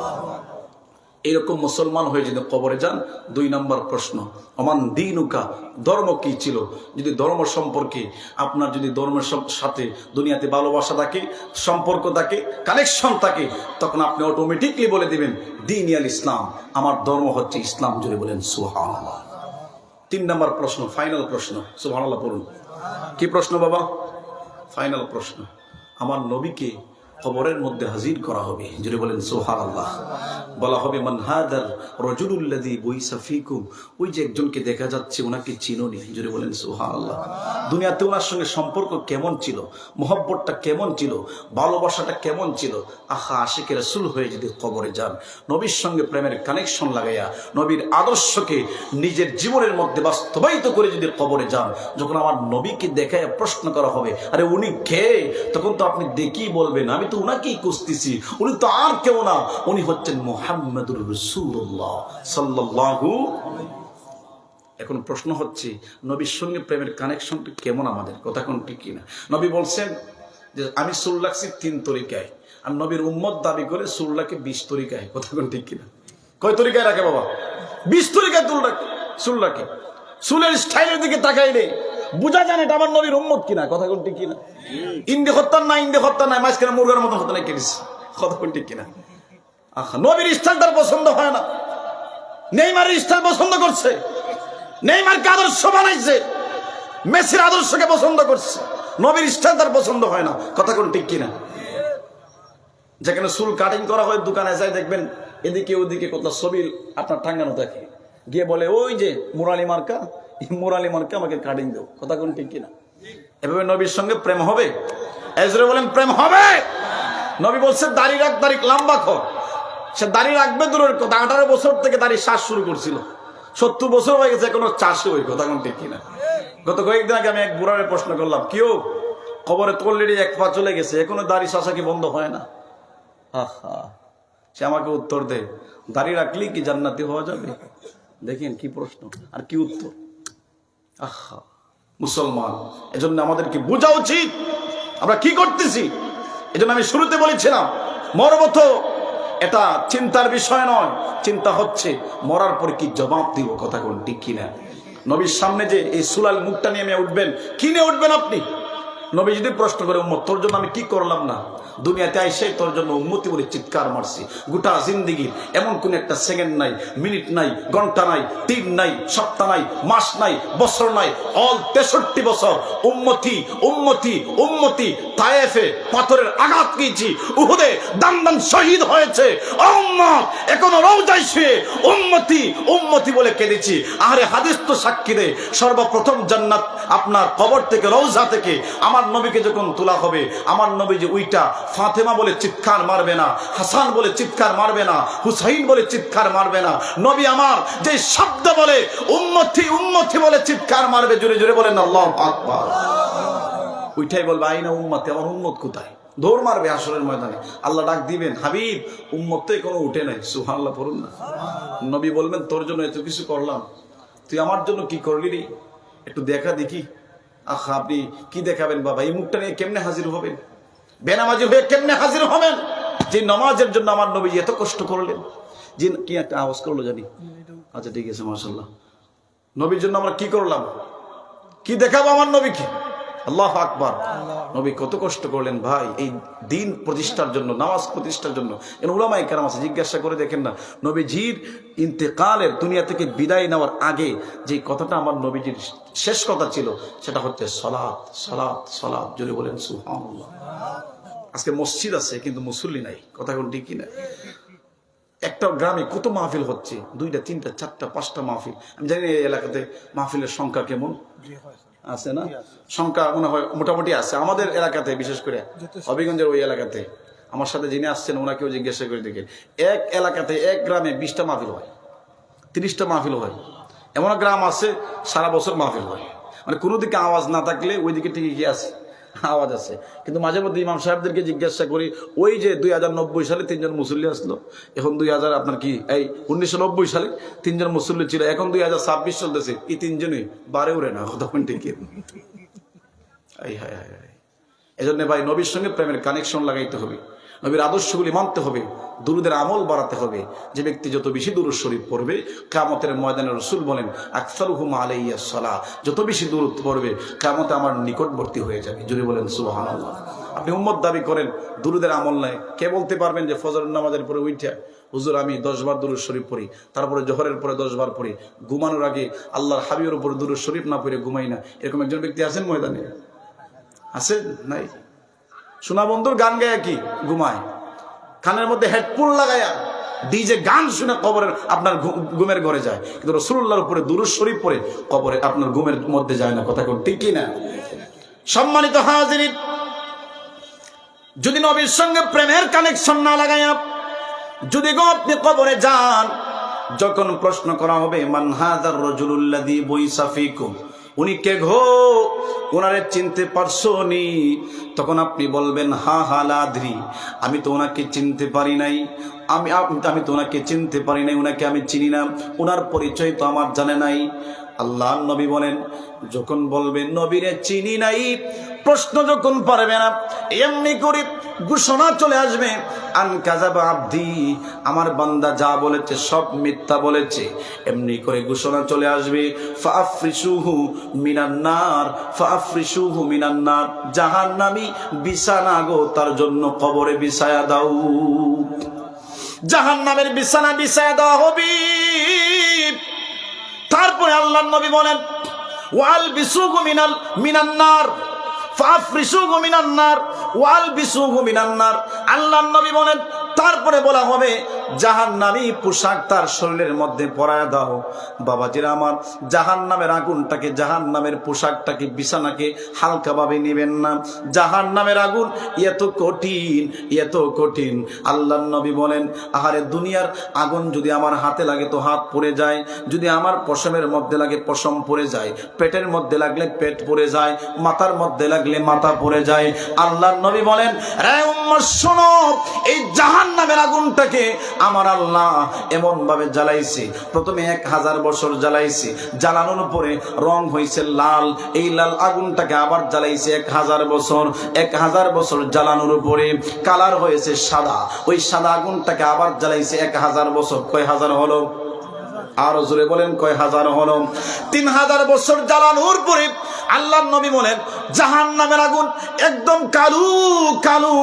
Speaker 1: এরকম মুসলমান হয়ে যদি কবরে যান, 2 নম্বর প্রশ্ন, অমান দিনুকা, ধর্ম কি ছিল? যদি ধর্ম সম্পর্কে আপনার যদি ধর্মের সাথে দুনিয়াতে ভালোবাসা থাকে, সম্পর্ক থাকে, কানেকশন থাকে, তখন আপনি অটোমেটিকলি বলে দিবেন দ্বীন আল ইসলাম, আমার ধর্ম হচ্ছে ইসলাম। জোরে বলেন সুবহানাল্লাহ। 3 নম্বর প্রশ্ন, ফাইনাল প্রশ্ন, সুবহানাল্লাহ পড়ুন। কি প্রশ্ন বাবা? ফাইনাল প্রশ্ন, আমার নবীকে কবরের মধ্যে হাজির করা হবে। জোরে বলেন সুবহানাল্লাহ। বলা হবে মান হাদার রাজুলুল্লাযী বুইসা ফীকুম, ওই যে একজনকে দেখা যাচ্ছে, ওনাকে চিনোনি? জোরে বলেন সুবহানাল্লাহ। দুনিয়াতে ওনার সঙ্গে সম্পর্ক কেমন ছিল, মহব্বতটা কেমন ছিল, ভালোবাসাটা কেমন ছিল? আহা, আশিকে রাসূল হয়ে যদি কবরে যান, নবীর সঙ্গে প্রেমের কানেকশন লাগাইয়া নবীর আদর্শকে নিজের জীবনের মধ্যে বাস্তবায়িত করে যদি কবরে যান, যখন আমার নবীকে দেখায় প্রশ্ন করা হবে, আরে উনি কে? তখন তো আপনি দেখেই বলবেন আমি তো উনাকেই খুঁজতেছি, উনি তো আর কেউ না, উনি হচ্ছেন মুহাম্মাদুর রাসূলুল্লাহ সাল্লাল্লাহু। এখন প্রশ্ন হচ্ছে নবীর সঙ্গে প্রেমের কানেকশনটা কেমন আমাদের? কথা কোন ঠিক কিনা? নবী বলছেন যে আমি চুল রাখছি 3 তরিকায়, আর নবীর উম্মত দাবি করে চুল রাখে 20 তরিকায়। কথা কোন ঠিক কিনা? কয় তরিকায় রাখে বাবা? 20 তরিকায় চুল রাখে। চুলের স্টাইলের দিকে তাকাইলে বুঝা জানে এটা আমার নবীর উম্মত কিনা। কথা কোন ঠিক কিনা? ইন্দে হত্যা নাই, মাঝখানে মুরগার মতো হত্যা নাই কেটেছে। কথা কোন ঠিক কিনা? আহা, নবীর স্টাইল তার পছন্দ হয় না, নেইমারের স্টাইল পছন্দ করছে, নেইমারকে আদর্শ বানাইছে, মেসির আদর্শকে পছন্দ করছে, নবীর স্টাইল তার পছন্দ হয় না। কথা কোন ঠিক কিনা? যেখানে চুল কাটিং করা হয়, দোকানে যাই দেখবেন এদিকে ওদিকে কোথাও ছবি আপনার টাঙ্গানো থাকে, গিয়ে বলে ওই যে মুরালি মার্কা আমাকে কাটিং দাও। কথা কোন ঠিক কিনা? এভাবে নবীর সঙ্গে প্রেম হবে? এজরে বলেন প্রেম হবে? নবী বলছে দাড়ি রাখ, দাড়ি লম্বা কর। সে দাড়ি রাখবে দূরের কথা, 18 বছর থেকে দাড়ি শ্বাস শুরু করছিল, 70 বছর হয়ে গেছে এখনো চাষে ওই। কথা কোন ঠিক কিনা? গত কয়েকদিন আগে আমি এক বুড়ারে প্রশ্ন করলাম, কেউ খবরে তো অলরেডি 1 পা চলে গেছে, এখনো দাড়ি শাসা কি বন্ধ হয় না? আহা, সে আমাকে উত্তর দেয় দাড়ি রাখলি কি জান্নাতি হওয়া যাবে? দেখেন কি প্রশ্ন আর কি উত্তর। আহা মুসলমান, এজন্য আমাদেরকে বোঝা উচিত আমরা কি করতেছি। এজন্য আমি শুরুতে বলেছিলাম মরব তো এটা চিন্তার বিষয় নয়, চিন্তা হচ্ছে মরার পরে কি জবাব দিব। কথা কোন ঠিক কিনা? নবীর সামনে যে এই সুলাল মুখটা নিয়ে উঠবেন, কি নিয়ে উঠবেন আপনি? নবী যদি প্রশ্ন করে উম্মত তোর জন্য আমি কি করলাম না, দুনিয়াতে আইসে তোর জন্য উম্মতি বলে চিৎকার মারছি, গোটা জিন্দিগির এমন কোন একটা সেকেন্ড নাই, মিনিট নাই, ঘন্টা নাই, দিন নাই, সপ্তাহ নাই, মাস নাই, বছর নাই, অল 63 বছর উম্মতি উম্মতি উম্মতি। তায়েফে পাথরের আঘাত পেয়েছি, উহুদে দান শহীদ হয়েছে, উম্মত এখনো রওজায় শুয়ে উম্মতি উম্মতি বলে কেঁদেছি। আরে হাদিস তো সাক্ষী দেয়, সর্বপ্রথম জান্নাত আপনার কবর থেকে, রওজা থেকে আমার নবীকে যখন তোলা হবে, আমার নবী যে উইটা ফাতেমা বলে চিৎকার মারবে না, হাসান বলে চিৎকার মারবে না, হুসাইন বলে চিৎকার মারবে না, নবী আমার যে শব্দ বলে উম্মতি উম্মতি বলে চিৎকার মারবে। জোরে জোরে বলেন আল্লাহু আকবার। উইটাই বলবে আইনা উম্মতি, আমার উম্মত কোথায়? দৌড় মারবে হাসরের ময়দানে। আল্লাহ ডাক দিবেন হাবিব উম্মত তো এখনো উঠে নাই। সুবহানাল্লাহ পড়ুন না। নবী বলবেন তোর জন্য এত কিছু করলাম, তুই আমার জন্য কি করলি রে? একটু দেখা দেখি। আহা, আপনি কি দেখাবেন বাবা? এই মুখটা নিয়ে কেমনে হাজির হবেন? বেনামাজি হয়ে কেমনে হাজির হবেন? যে নামাজের জন্য আমার নবী এত কষ্ট করলেন। যে কি একটা আওয়াজ করলো জানি। আচ্ছা ঠিক আছে, মাশাআল্লাহ। নবীর জন্য আমরা কি করলাম, কি দেখাবো আমার নবীকে? আল্লাহু আকবার। নবী কত কষ্ট করলেন ভাই এই দিন প্রতিষ্ঠার জন্য, নামাজ প্রতিষ্ঠার জন্য। উলামায়ে কেরাম আছে, জিজ্ঞাসা করে দেখেন না, নবীজির ইন্তেকালের, দুনিয়া থেকে বিদায় নেওয়ার আগে যে কথাটা আমার নবীজির শেষ কথা ছিল সেটা হচ্ছে সালাত সালাত সালাত। জোরে বলেন সুবহানাল্লাহ। আজকে মসজিদ আছে কিন্তু মুসল্লি নাই। কথা কোন ঠিক কিনা? একটা গ্রামে কত মাহফিল হচ্ছে, 2টা 3টা 4টা 5টা মাহফিল। আমি জানি এই এলাকাতে মাহফিলের সংখ্যা কেমন আছে না? সংখ্যা মনে হয় মোটামুটি আছে আমাদের এলাকাতে, বিশেষ করে হবিগঞ্জের ওই এলাকাতে। আমার সাথে যিনি আসছেন ওনাকেও জিজ্ঞাসা করে দেখেন, এক এলাকাতে এক গ্রামে 20টা মাহফিল হয়, 30টা মাহফিল হয়। এমন গ্রাম আছে সারা বছর মাহফিল হয়, মানে কোনো দিকে আওয়াজ না থাকলে ওই দিকে ঠিকই কি আছে আওয়াজ আছে। কিন্তু মাঝে মধ্যে ইমাম সাহেবদেরকে জিজ্ঞাসা করি, ওই যে 2090 সালে 3 জন মুসল্লি আসলো, এখন 2000 আপনার কি এই 1990 সালে 3 জন মুসল্লি ছিল, এখন 2026 চলতেছে, এই 3 জনই বারে উড়ে না। তখন ঠিক এজন্য ভাই নবীর সঙ্গে প্রেমের কানেকশন লাগাইতে হবে, নবীর আদর্শগুলি মানতে হবে, দুরুদের আমল বাড়াতে হবে। যে ব্যক্তি যত বেশি দুরূদ শরীফ পড়বে, কিয়ামতের ময়দানে রাসূল বলেন আকসারুহুম আলাইহিস সালাহ, যত বেশি দুরূদ পড়বে কিয়ামতে আমার নিকটবর্তী হয়ে যাবে। যদি বলেন সুবহানাল্লাহ। আপনি উম্মত দাবি করেন, দুরুদের আমল নাই, কে বলতে পারবেন যে ফজরের নামাজের পরে উঠে হুজুর আমি 10 বার দুরূদ শরীফ পড়ি, তারপরে জোহরের পরে 10 বার পড়ি, ঘুমানোর আগে আল্লাহর হাবিবের উপর দুরূদ শরীফ না পড়ে ঘুমাই না, এরকম একজন ব্যক্তি আছেন ময়দানে? আছেন? নাই। শোনা বন্ধুর গান গায়া কি ঘুমায়, কানের মধ্যে হেডফোন লাগায়া ডিজে গান শুনে কবরের আপনার ঘুমের ঘরে যায়, কিন্তু রাসূলুল্লাহর উপরে দুরূদ শরীফ পড়ে কবরে আপনার ঘুমের মধ্যে যায় না। কথা কোন ঠিক কি না? সম্মানিত হাজিরিন, যদি নবীর সঙ্গে প্রেমের কানেকশন না লাগায়া যদি গো আপনি কবরে যান, যখন প্রশ্ন করা হবে মান হাযার রাজুলুল্লাযী বুইসা ফীকুম, উনি কে গো, ওনারে চিনতে পারছো নি? তখন আপনি বলবেন হা হা লা আদরি, আমি তো ওনাকে চিনতে পারি নাই, আমি তো ওনাকে চিনতে পারি নাই, ওনাকে আমি চিনি না, ওনার পরিচয় তো আমার জানে নাই। আল্লাহর নবী বলেন, যখন বলবেন নবীরে চিনি নাই, প্রশ্ন যখন পারবে না, এমনি করে ঘোষণা চলে আসবে আন কাযাবা আবদি, আমার বান্দা যা বলেছে সব মিথ্যা বলেছে। এমনি করে ঘোষণা চলে আসবে ফাআফরিশুহু মিনান নার, ফাআফরিশুহু মিনান নার, জাহান্নামী বিছানা গো তার জন্য কবরে বিছায়া দাও, জাহান্নামের বিছানা বিছায়া দেওয়া হবে। তারপরে আল্লাহর নবী বলেন ওয়াল বিসুহু মিনান নার, ফাফরিসুহু মিনান নার ওয়াল বিসুহু মিনান নার। আল্লাহর নবী বলেন তারপরে বলা হবে জাহান্নামী পোশাক তার শরীরের মধ্যে পরায়া দাও। বাবাজিরা আমার, জাহান্নামের আগুনটাকে, জাহান্নামের পোশাকটাকে, বিছানাকে হালকাভাবে নেবেন না। জাহান্নামের আগুন এত কঠিন, এত কঠিন। আল্লাহর নবী বলেন আহারে দুনিয়ার আগুন যদি আমার হাতে লাগে তো হাত পুড়ে যায়, যদি আমার পশমের মধ্যে লাগে পশম পুড়ে যায়, পেটের মধ্যে লাগলে পেট পুড়ে যায়, মাথার মধ্যে লাগলে মাথা পুড়ে যায়। আল্লাহর নবী বলেন রে উম্মত শোনো, এই জাহান্নামের আগুনটাকে আমার আল্লাহ এমন ভাবে জ্বালাইছে, প্রথমে 1000 বছর জ্বালাইছে, জ্বালানোর পরে রং হয়েছে লাল, এই লাল আগুনটাকে আবার জ্বালাইছে 1000 বছর, 1000 বছর জ্বালানোর পরে কালার হয়েছে সাদা, ওই সাদা আগুনটাকে আবার জ্বালাইছে 1000 বছর। কয় হাজার হলো? আরো জোরে বলেন কয় হাজার হলো? 3000 বছর জ্বালানোর পরে আল্লাহর নবী বলেন জাহান্নামের আগুন একদম কালো কালো।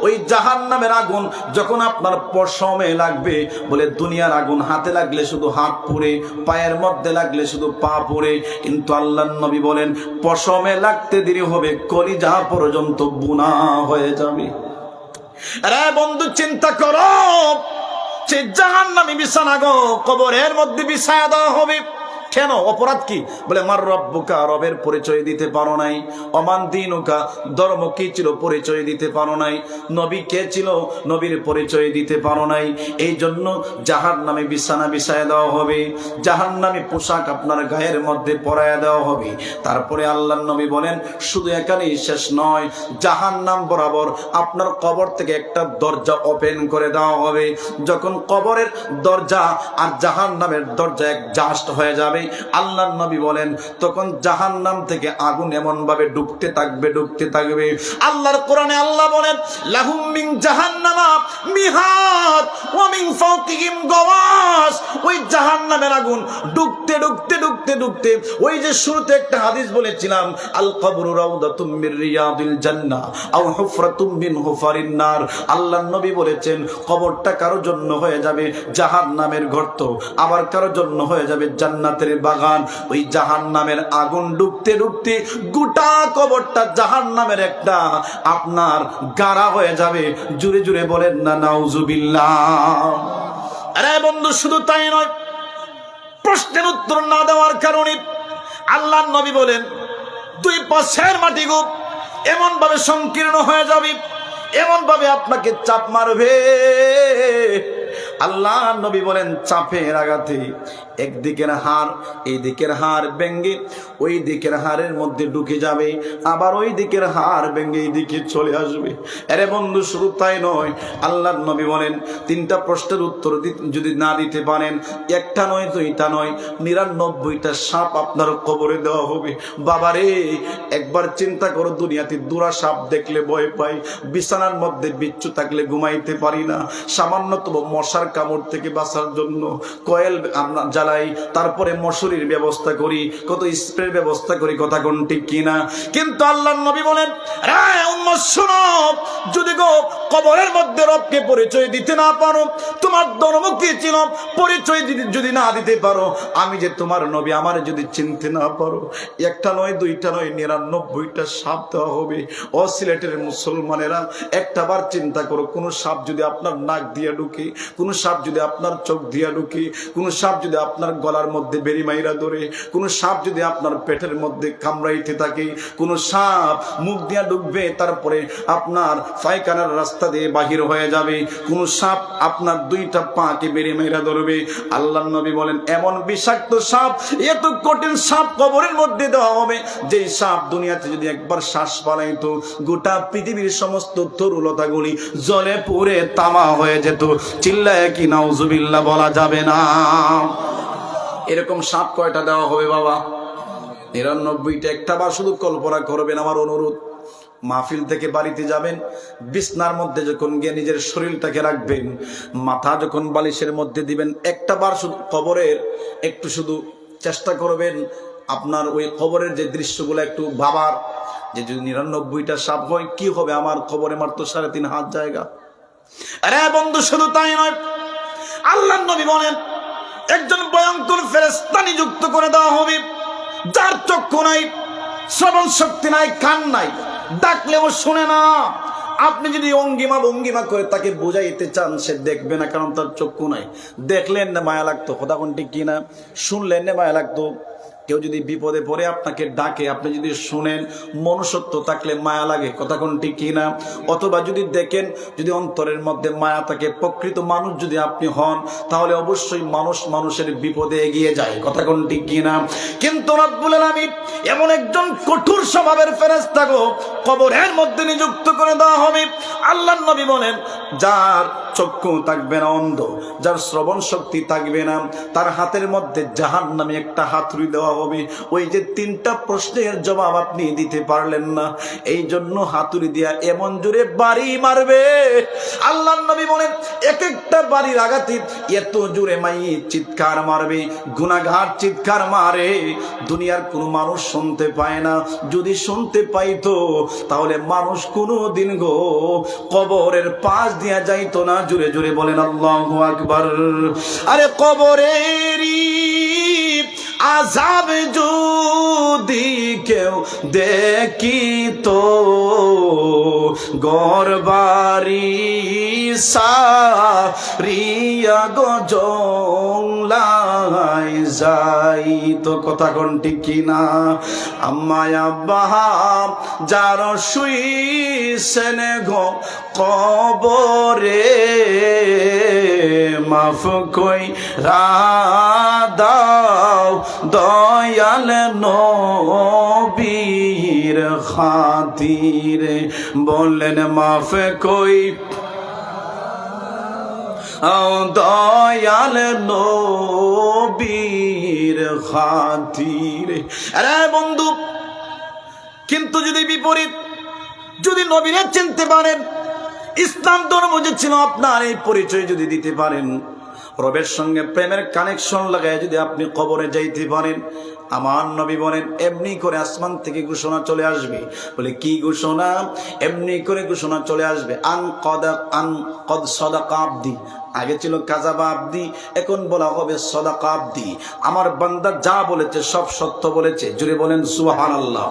Speaker 1: ওই জাহান্নামের আগুন যখন আপনার পশমে লাগবে, বলে দুনিয়ার আগুন হাতে লাগলে শুধু হাত পুড়ে, পায়ের মধ্যে লাগলে শুধু পা পুড়ে, কিন্তু আল্লাহর নবী বলেন পশমে লাগতে দেরি হবে, কলিজা পর্যন্ত বুনা হয়ে যাবে। আরে বন্ধু চিন্তা করো, সে জাহান্নামী বিছানা গো কবরের মধ্যে বিছায়া দেওয়া হবে। কেন? অপরাধ কি? বলে মার রব্বুকা, রবের পরিচয় দিতে পারো নাই, অমান দিনুকা, ধর্ম কি ছিল পরিচয় দিতে পারো নাই, নবী কে ছিল নবীর পরিচয় দিতে পারো নাই। এই জন্য জাহান্নামে বিছানা বিছায়া দেওয়া হবে, জাহান্নামী পোশাক আপনার গায়ের মধ্যে পরায়া দেওয়া হবে। তারপরে আল্লাহর নবী বলেন শুধু এখানেই শেষ নয়, জাহান্নাম বরাবর আপনার কবর থেকে একটা দরজা ওপেন করে দেওয়া হবে। যখন কবরের দরজা আর জাহান্নামের দরজা অ্যাডজাস্ট হয়ে যাবে, আল্লাহর নবী বলেন তখন জাহান্নাম থেকে আগুন এমন ভাবে ডুবতে থাকবে, ডুবতে থাকবে। আল্লাহর কোরআনে আল্লাহ বলেন লাহুম মিন জাহান্নামা মিহাদ ওয়া মিন ফাওকিহিম গাওয়াস। ওই জাহান্নামের আগুন ডুবতে ডুবতে ডুবতে ডুবতে, ওই যে শুরুতে একটা হাদিস বলেছিলাম আল কবরু রাউদাতুম মির রিয়াদিল জান্নাহ আও হুফরাতুম মিন হুফারিন নার। আল্লাহর নবী বলেছেন কবরটা কারোর জন্য হয়ে যাবে জাহান্নামের গর্ত, আবার কারোর জন্য হয়ে যাবে জান্নাতের বাগান। ওই জাহান্নামের আগুন ডুবতে ডুবতে গোটা কবরটা জাহান্নামের একটা আপনার গাড়া হয়ে যাবে। জুড়ে জুড়ে বলেন না নাউজুবিল্লাহ। আরে বন্ধু শুধু তাই নয়, প্রশ্নের উত্তর না দেওয়ার কারণে আল্লাহর নবী বলেন 2 পাশের মাটি গো এমন ভাবে সংকীর্ণ হয়ে যাবে, এমন ভাবে আপনাকে চাপ মারবে। আল্লাহ নবী বলেন চাপের আঘাতে এক দিকের হাড় এই দিকের হাড় ভেঙে ওই দিকের হাড়ের মধ্যে ঢুকে যাবে, আবার ওই দিকের হাড় ভেঙে এই দিকে চলে আসবে। আরে বন্ধু, শুধু তাই নয়, আল্লাহর নবী বলেন তিনটা প্রশ্নের উত্তর যদি না দিতে পারেন, একটা নয় দুইটা নয় 99টা সাপ আপনার কবরে দেওয়া হবে। বাবারে, একবার চিন্তা করো, দুনিয়াতে দুরা সাপ দেখলে ভয় পাই, বিছানার মধ্যে বিচ্ছু থাকলে ঘুমাইতে পারি না, সামান্যতম মশার কামড় থেকে বাঁচার জন্য কয়েল আমরা জ্বালাই, তারপরে মশুরির ব্যবস্থা করি, কত স্প্রের ব্যবস্থা করি, কথা কোন ঠিক কিনা? কিন্তু আল্লাহর নবী বলেন, উম্মত শোনো, যদি গো কবরের মধ্যে রবকে পরিচয় দিতে না পারো, তোমার ধর্ম কি ছিল পরিচয় যদি না দিতে পারো, আমি যে তোমার নবী আমার যদি চিনতে না পারো, একটা নয় দুইটা নয় 99টা সাপ দেওয়া হবে। ও সিলেটের মুসলমানেরা, একটাবার চিন্তা করো, কোন সাপ যদি আপনার নাক দিয়ে ঢুকে, কোন সাপ যদি আপনার চোখ দিয়ে ঢুকে, কোন সাপ যদি আপনার গলার মধ্যে বেরি মাইরা ধরে, কোন সাপ যদি আপনার পেটের মধ্যে কামড়াইতে থাকে, কোন সাপ মুখ দিয়ে ঢুকবে তারপরে আপনার পায়খানার রাস্তা দিয়ে বাহির হয়ে যাবে, কোন সাপ আপনার দুইটা পাকে বেরি মাইরা ধরবে, আল্লাহর নবী বলেন এমন বিষাক্ত সাপ, এত কঠিন সাপ কবরের মধ্যে দেওয়া হবে, যেই সাপ দুনিয়াতে যদি একবার শ্বাস পালাইতো, গোটা পৃথিবীর সমস্ত তরুলতাগুলি জলে পুড়ে তামা হয়ে যেত। চিল্লায় কি নাউজুবিল্লাহ বলা যাবে না? এরকম সাপ কয়টা দেওয়া হবে বাবা? 99টা। একটা বার শুধু কল্পনা করবেন, আমার অনুরোধ, মাহফিল থেকে বাড়িতে যাবেন, বিছনার মধ্যে যখন গিয়ে নিজের শরীরটাকে রাখবেন, মাথা যখন বালিশের মধ্যে দিবেন, একটা বার শুধু কবরের একটু শুধু চেষ্টা করবেন, আপনার ওই কবরের যে দৃশ্যগুলো একটু ভাবার, যে যদি 99টা সাপ হয় কি হবে আমার কবরে? মাত্র 3.5 হাত জায়গা। আরে বন্ধু, শুধু তাই নয়, আল্লাহর নবী বলেন একজন ভয়ঙ্কর ফেরেশতা নিযুক্ত করে দেওয়া হবে, যার চক্ষু নাই, শ্রবণ শক্তি নাই, কান নাই, ডাকলেও শুনে না। আপনি যদি ভঙ্গিমা করে তাকে বুঝাইতে চান, সে দেখবে না, কারণ তার চক্ষু নাই। দেখলেন না মায়া লাগতো, কথা কোনটি কিনা? শুনলেন না মায়া লাগতো? কেউ যদি বিপদে পড়ে আপনাকে ডাকে, আপনি যদি শুনেন, মনুষ্যত্ব থাকলে মায়া লাগে, কথা কোনটি কিনা? অথবা যদি দেখেন, যদি অন্তরের মধ্যে মায়া থাকে, প্রকৃত মানুষ যদি আপনি হন, তাহলে অবশ্যই মানুষের বিপদে এগিয়ে যায়, কথা কোনটি কিনা? কিন্তু রব্বুল আলামিন এমন একজন কঠোর স্বভাবের ফেরেশতা গো কবরের মধ্যে নিযুক্ত করে দেওয়া হবে। আল্লাহর নবী বলেন, যার চক্ষু থাকবে না, অন্ধ, যার শ্রবণ শক্তি থাকবে না, তার হাতের মধ্যে জাহান্নামী একটা হাতুড়ি দেওয়া হবে। ওই যে 3টা প্রশ্নের জবাব আপনি দিতে পারলেন না, এই জন্য হাতুড়ি দিয়া এমন জোরে বাড়ি মারবে, আল্লাহর নবী বলেন এক একটা বাড়ির আঘাতে এত জোরে চিৎকার মারবে, গুনাহগার চিৎকার মারে, দুনিয়ার কোনো মানুষ শুনতে পায় না। যদি শুনতে পাইতো তাহলে মানুষ কোনোদিন গো কবরের পাশ দিয়া যাইতো না। জোরে জোরে বলেন আল্লাহু আকবার। আরে কবরেরই আযাব যদি কেউ দেখিতো, ঘরবাড়ি সারিয়া গো জংলায় যাইতো, কথা কোনটি কিনা? আম্মায় আব্বা যার শুইছেন গো কবরে, মাফ কই দাও দয়াল নবীর খাতিরে, বললেন মাফ কই দয়াল নবীর খাতিরে। আরে বন্ধু, কিন্তু যদি বিপরীত, যদি নবীরে চিনতে পারেন, ইসলাম ধর্ম যে ছিল আপনার, এই পরিচয় যদি দিতে পারেন, রবের সঙ্গে প্রেমের কানেকশন লাগায় যদি আপনি কবরে যাইতে পারেন, আমার নবী বলেন এমনি করে আসমান থেকে ঘোষণা চলে আসবে। বলে কি ঘোষণা? এমনি করে ঘোষণা চলে আসবে, আন কদ সাদাকা আবদি। আগে ছিল কাযাবা আবদি, এখন বলা হবে সাদাকা আবদি। আমার বান্দা যা বলেছে সব সত্য বলেছে। জুড়ে বলেন সুবহানাল্লাহ।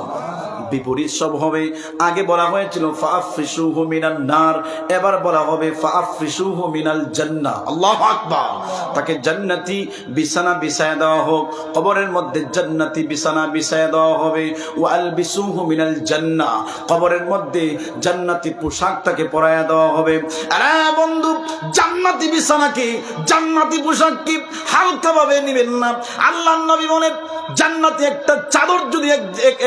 Speaker 1: বিপরীত সব হবে। আগে বলা হয়েছিল ফাআফরিশুহু মিনান নার, এবার বলা হবে ফাআফরিশুহু মিনাল জান্নাহ। আল্লাহু আকবার। তাকে জান্নাতি বিছানা বিছায়া দেওয়া হোক, কবরের মধ্যে জান্নাতি বিছানা বিছায়া দেওয়া হবে। ওয়া আলবিসুহু মিনাল জান্নাহ, কবরের মধ্যে জান্নাতি পোশাক তাকে পরায়া দেওয়া হবে। আরে বন্ধু, জান্নাতি বিছানা কি, জান্নাতি পোশাক কি হালকা ভাবে নিবেন না। আল্লাহর নবী বলেন জান্নাতি একটা চাদর যদি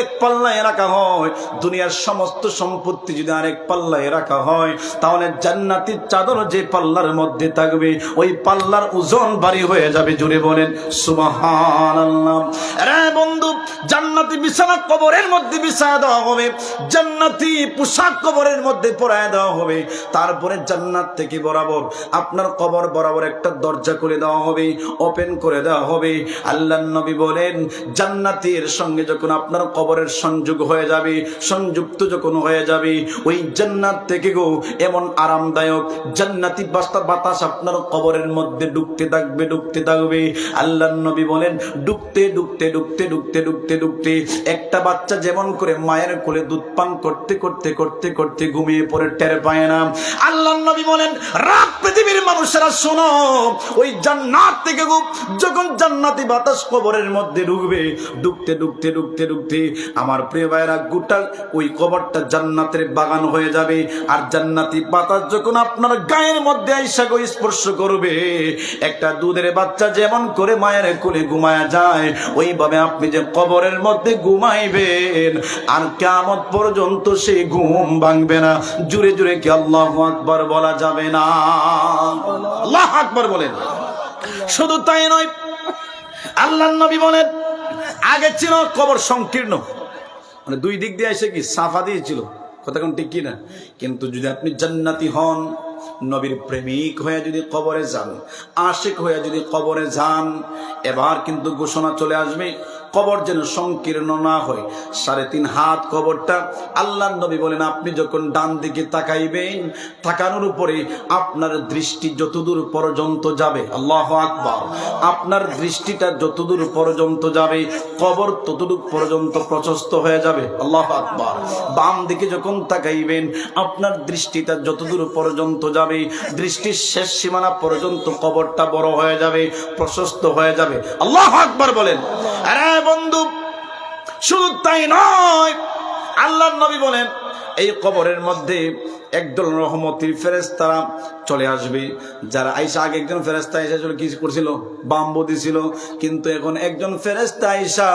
Speaker 1: এক পাল্লায় রাখা হয়, দুনিয়ার সমস্ত সম্পত্তি যদি আরেক পাল্লায় রাখা হয়, তাহলে জান্নাতির চাদর যে পাল্লার মধ্যে থাকবে ওই পাল্লার ওজন ভারী হয়ে যাবে। জুড়ে বলেন সুবহানাল্লাহ। আরে বন্ধু, জান্নাতি বিছানা কবরের মধ্যে বিছায়া দেওয়া হবে, জান্নাতি পোশাক কবরের মধ্যে পরায়া দেওয়া হবে। তারপরে জান্নাত থেকে বরাবর আপনার কবর বরাবর একটা দরজা করে দেওয়া হবে, ওপেন করে দেওয়া হবে। আল্লাহর নবী বলেন জান্নাতের সঙ্গে যখন আপনার কবরের সংযোগ হয়ে যাবে, সংযুক্ত যখন হয়ে যাবে, ওই জান্নাত থেকে গো এমন আরামদায়ক জান্নাতি বাতাস আপনার কবরের মধ্যে ঢুকতে থাকবে, ঢুকতে থাকবে। আল্লাহর নবী বলেন ঢুকতে ঢুকতে ঢুকতে ঢুকতে ঢুকতে ঢুকতে একটা বাচ্চা যেমন করে মায়ের কোলে দুধ পান করতে করতে করতে করতে ঘুমিয়ে পড়ে টের পায় না, আল্লাহর নবী বলেন রাত পৃথিবীর মানুষেরা শোনো, ওই জান্নাত থেকে গো যখন জান্নাতি বাতাস কবরের মধ্যে ঢুকবে, ঢুকতে ঢুকতে ঢুকতে ঢুকতে আমার প্রিয় ভাইরা গোটা ওই কবরটা জান্নাতের বাগান হয়ে যাবে। আর জান্নাতি বাতাস যখন আপনার গায়ের মধ্যে আইসা গো স্পর্শ করবে, একটা দুধের বাচ্চা যেমন করে মায়ের কোলে ঘুমায়া যায়, ওইভাবে আপনি যে কবরের মধ্যে ঘুমাইবেন আর কিয়ামত পর্যন্ত সেই ঘুম ভাঙবে না। জুড়ে জুড়ে কি আল্লাহু আকবার বলা যাবে না? আল্লাহু আকবার বলেন। শুধু তাই নয়, আল্লাহর নবী বলেন আগে ছিল কবর সংকীর্ণ, মানে দুই দিক দিয়ে এসে কি সাফা দিয়েছিল, কথা কোন ঠিক কিনা? কিন্তু যদি আপনি জান্নাতি হন, নবীর প্রেমিক হয়ে যদি কবরে যান, আশিক হয়ে যদি কবরে যান, এবার কিন্তু ঘোষণা চলে আসবে কবর যেন সংকীর্ণ না হয়। 3.5 হাত কবরটা। আল্লাহর নবী বলেন আপনি যখন ডান দিকে তাকাইবেন, তাকানোর উপরে আপনার দৃষ্টি যতদূর পর্যন্ত যাবে, আল্লাহু আকবার, আপনার দৃষ্টিটা যতদূর পর্যন্ত যাবে কবর ততদূর পর্যন্ত প্রশস্ত হয়ে যাবে, আল্লাহু আকবার। বাম দিকে যখন তাকাইবেন আপনার দৃষ্টিটা যতদূর পর্যন্ত যাবে, দৃষ্টির শেষ সীমানা পর্যন্ত কবরটা বড় হয়ে যাবে, প্রশস্ত হয়ে যাবে, আল্লাহু আকবার বলেন। আরে বন্ধু, শুধু তাই নয়, আল্লাহর নবী বলেন এই কবরের মধ্যে একদল রহমতের ফেরেশতারা চলে আসবে। যারা আইসা আগে একজন ফেরেশতা আইসা চলে কি করছিল, বাম্বু দিছিল, কিন্তু এখন একজন ফেরেশতা আইসা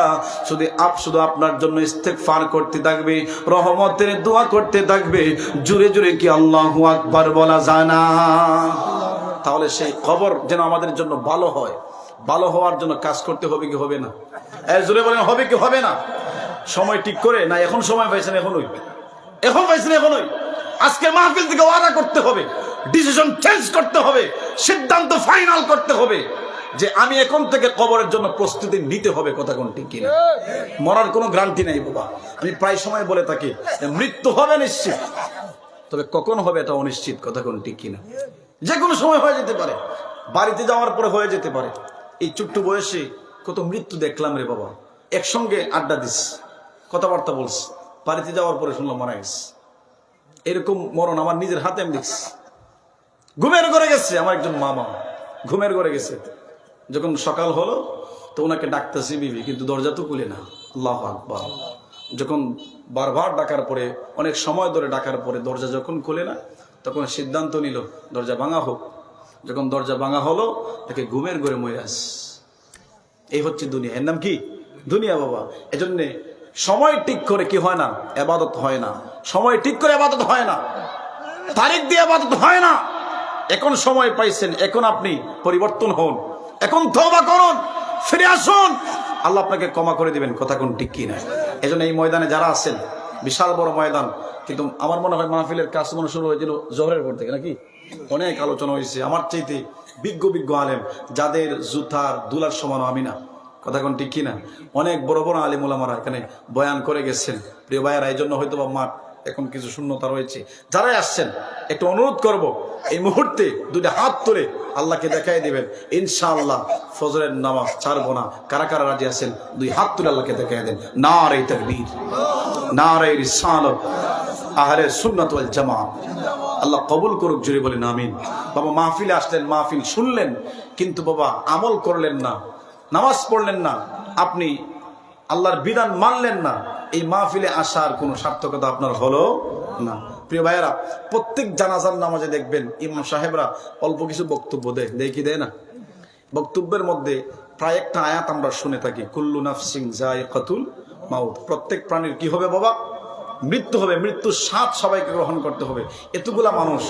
Speaker 1: শুধু আপনার জন্য ইস্তেগফার করতে থাকবে, রহমতের দোয়া করতে থাকবে। জুড়ে জুড়ে কি আল্লাহু আকবার বলা যায় না? তাহলে সেই কবর যেন আমাদের জন্য ভালো হয়, ভালো হওয়ার জন্য কাজ করতে হবে কি হবে না? জোরে বলেন হবে কি হবে না? সময় ঠিক করে না, এখন সময় পাইছেন এখনই, এখন পাইছেন এখনই। আজকে মাহফিল থেকে ওয়াদা করতে হবে, ডিসিশন চেঞ্জ করতে হবে, সিদ্ধান্ত ফাইনাল করতে হবে যে আমি এখন থেকে কবরের জন্য প্রস্তুতি নিতে হবে। কথা কোন ঠিক কিনা? মরার কোনো গ্যারান্টি নাই বাবা। আমি প্রায় সময় বলে থাকি মৃত্যু হবে নিশ্চিত, তবে কখন হবে এটা অনিশ্চিত। কথা কোন ঠিক কিনা? যে কোনো সময় হয়ে যেতে পারে, বাড়িতে যাওয়ার পরে হয়ে যেতে পারে। এই ছোট্ট বয়সে কত মৃত্যু দেখলাম রে বাবা, একসঙ্গে আড্ডা দিস, কথাবার্তা বলস, বাড়িতে যাওয়ার পরে শুনলাম মারা গেছে। এরকম মরণ আমার নিজের হাতে আমি দেখছি। ঘুমের ঘরে গেছে আমার একজন মামা, ঘুমের ঘরে গেছে, যখন সকাল হলো তো ওনাকে ডাকতেছি বিবি, কিন্তু দরজা তো খুলে না। আল্লাহু আকবার। যখন বারবার ডাকার পরে, অনেক সময় ধরে ডাকার পরে দরজা যখন খুলে না, তখন সিদ্ধান্ত নিল দরজা ভাঙা হোক। যখন দরজা ভাঙা হলো, তাকে ঘুমের ঘরে মইরাস। এই হচ্ছে দুনিয়া, এর নাম কি দুনিয়া বাবা। এজন্যে সময় ঠিক করে কি হয় না, ইবাদত হয় না। সময় ঠিক করে ইবাদত হয় না, তারিখ দিয়ে ইবাদত হয় না। এখন সময় পাইছেন, এখন আপনি পরিবর্তন হন, এখন তওবা করুন, ফিরে আসুন, আল্লাহ আপনাকে ক্ষমা করে দিবেন। কথা কোন ঠিক কি না? এজন্য এই ময়দানে যারা আছেন, বিশাল বড় ময়দান, কিন্তু আমার মনে হয় মাহফিলের কাজ মনে শুরু হয়েছিল জোহরের পর থেকে, নাকি? অনেক আলোচনা হয়েছে, আমার চাইতে বিজ্ঞ বিজ্ঞ আলেম, যাদের জুতার দুলার সমান আমি না। কথা কোন ঠিক কিনা? অনেক বড় বড় আলিম ওলামারা এখানে বয়ান করে গেছেন। প্রিয় ভাইয়েরা, এই জন্য হয়তো বা মাঠ এখন কিছু শূন্যতা রয়েছে। যারাই আসছেন একটু অনুরোধ করব, এই মুহূর্তে দুইটা হাত তুলে আল্লাহকে দেখাই দিবেন, ইনশাআল্লাহ ফজরের নামাজ ছাড়বো না। কারা কারা রাজি আছেন দুই হাত তুলে আল্লাহকে দেখাই দেন। নারে তাকবীর। নারে রিসালাত, আহলে সুন্নাত ওয়াল জামাত। আল্লাহ কবুল করুক, জুড়ে বলেন আমিন। বাবা মাহফিলে আসলেন, মাহফিল শুনলেন, কিন্তু বাবা আমল করলেন না, নামাজ পড়লেন না, আপনি আল্লাহর বিধান মানলেন না, এই মাহফিলে আসার কোনো সার্থকতা আপনার হলো না। প্রিয় ভাইয়েরা, প্রত্যেক জানাজার নামাজে দেখবেন ইমাম সাহেবরা অল্প কিছু বক্তব্য দেয় কি দেয় না? বক্তব্যের মধ্যে প্রায় একটা আয়াত আমরা শুনে থাকি, কুল্লু নাফসিন যায়িকাতুল মাউত। প্রত্যেক প্রাণীর কি হবে বাবা? মৃত্যু হবে, মৃত্যুর স্বাদ সবাইকে গ্রহণ করতে হবে। এতগুলা মানুষ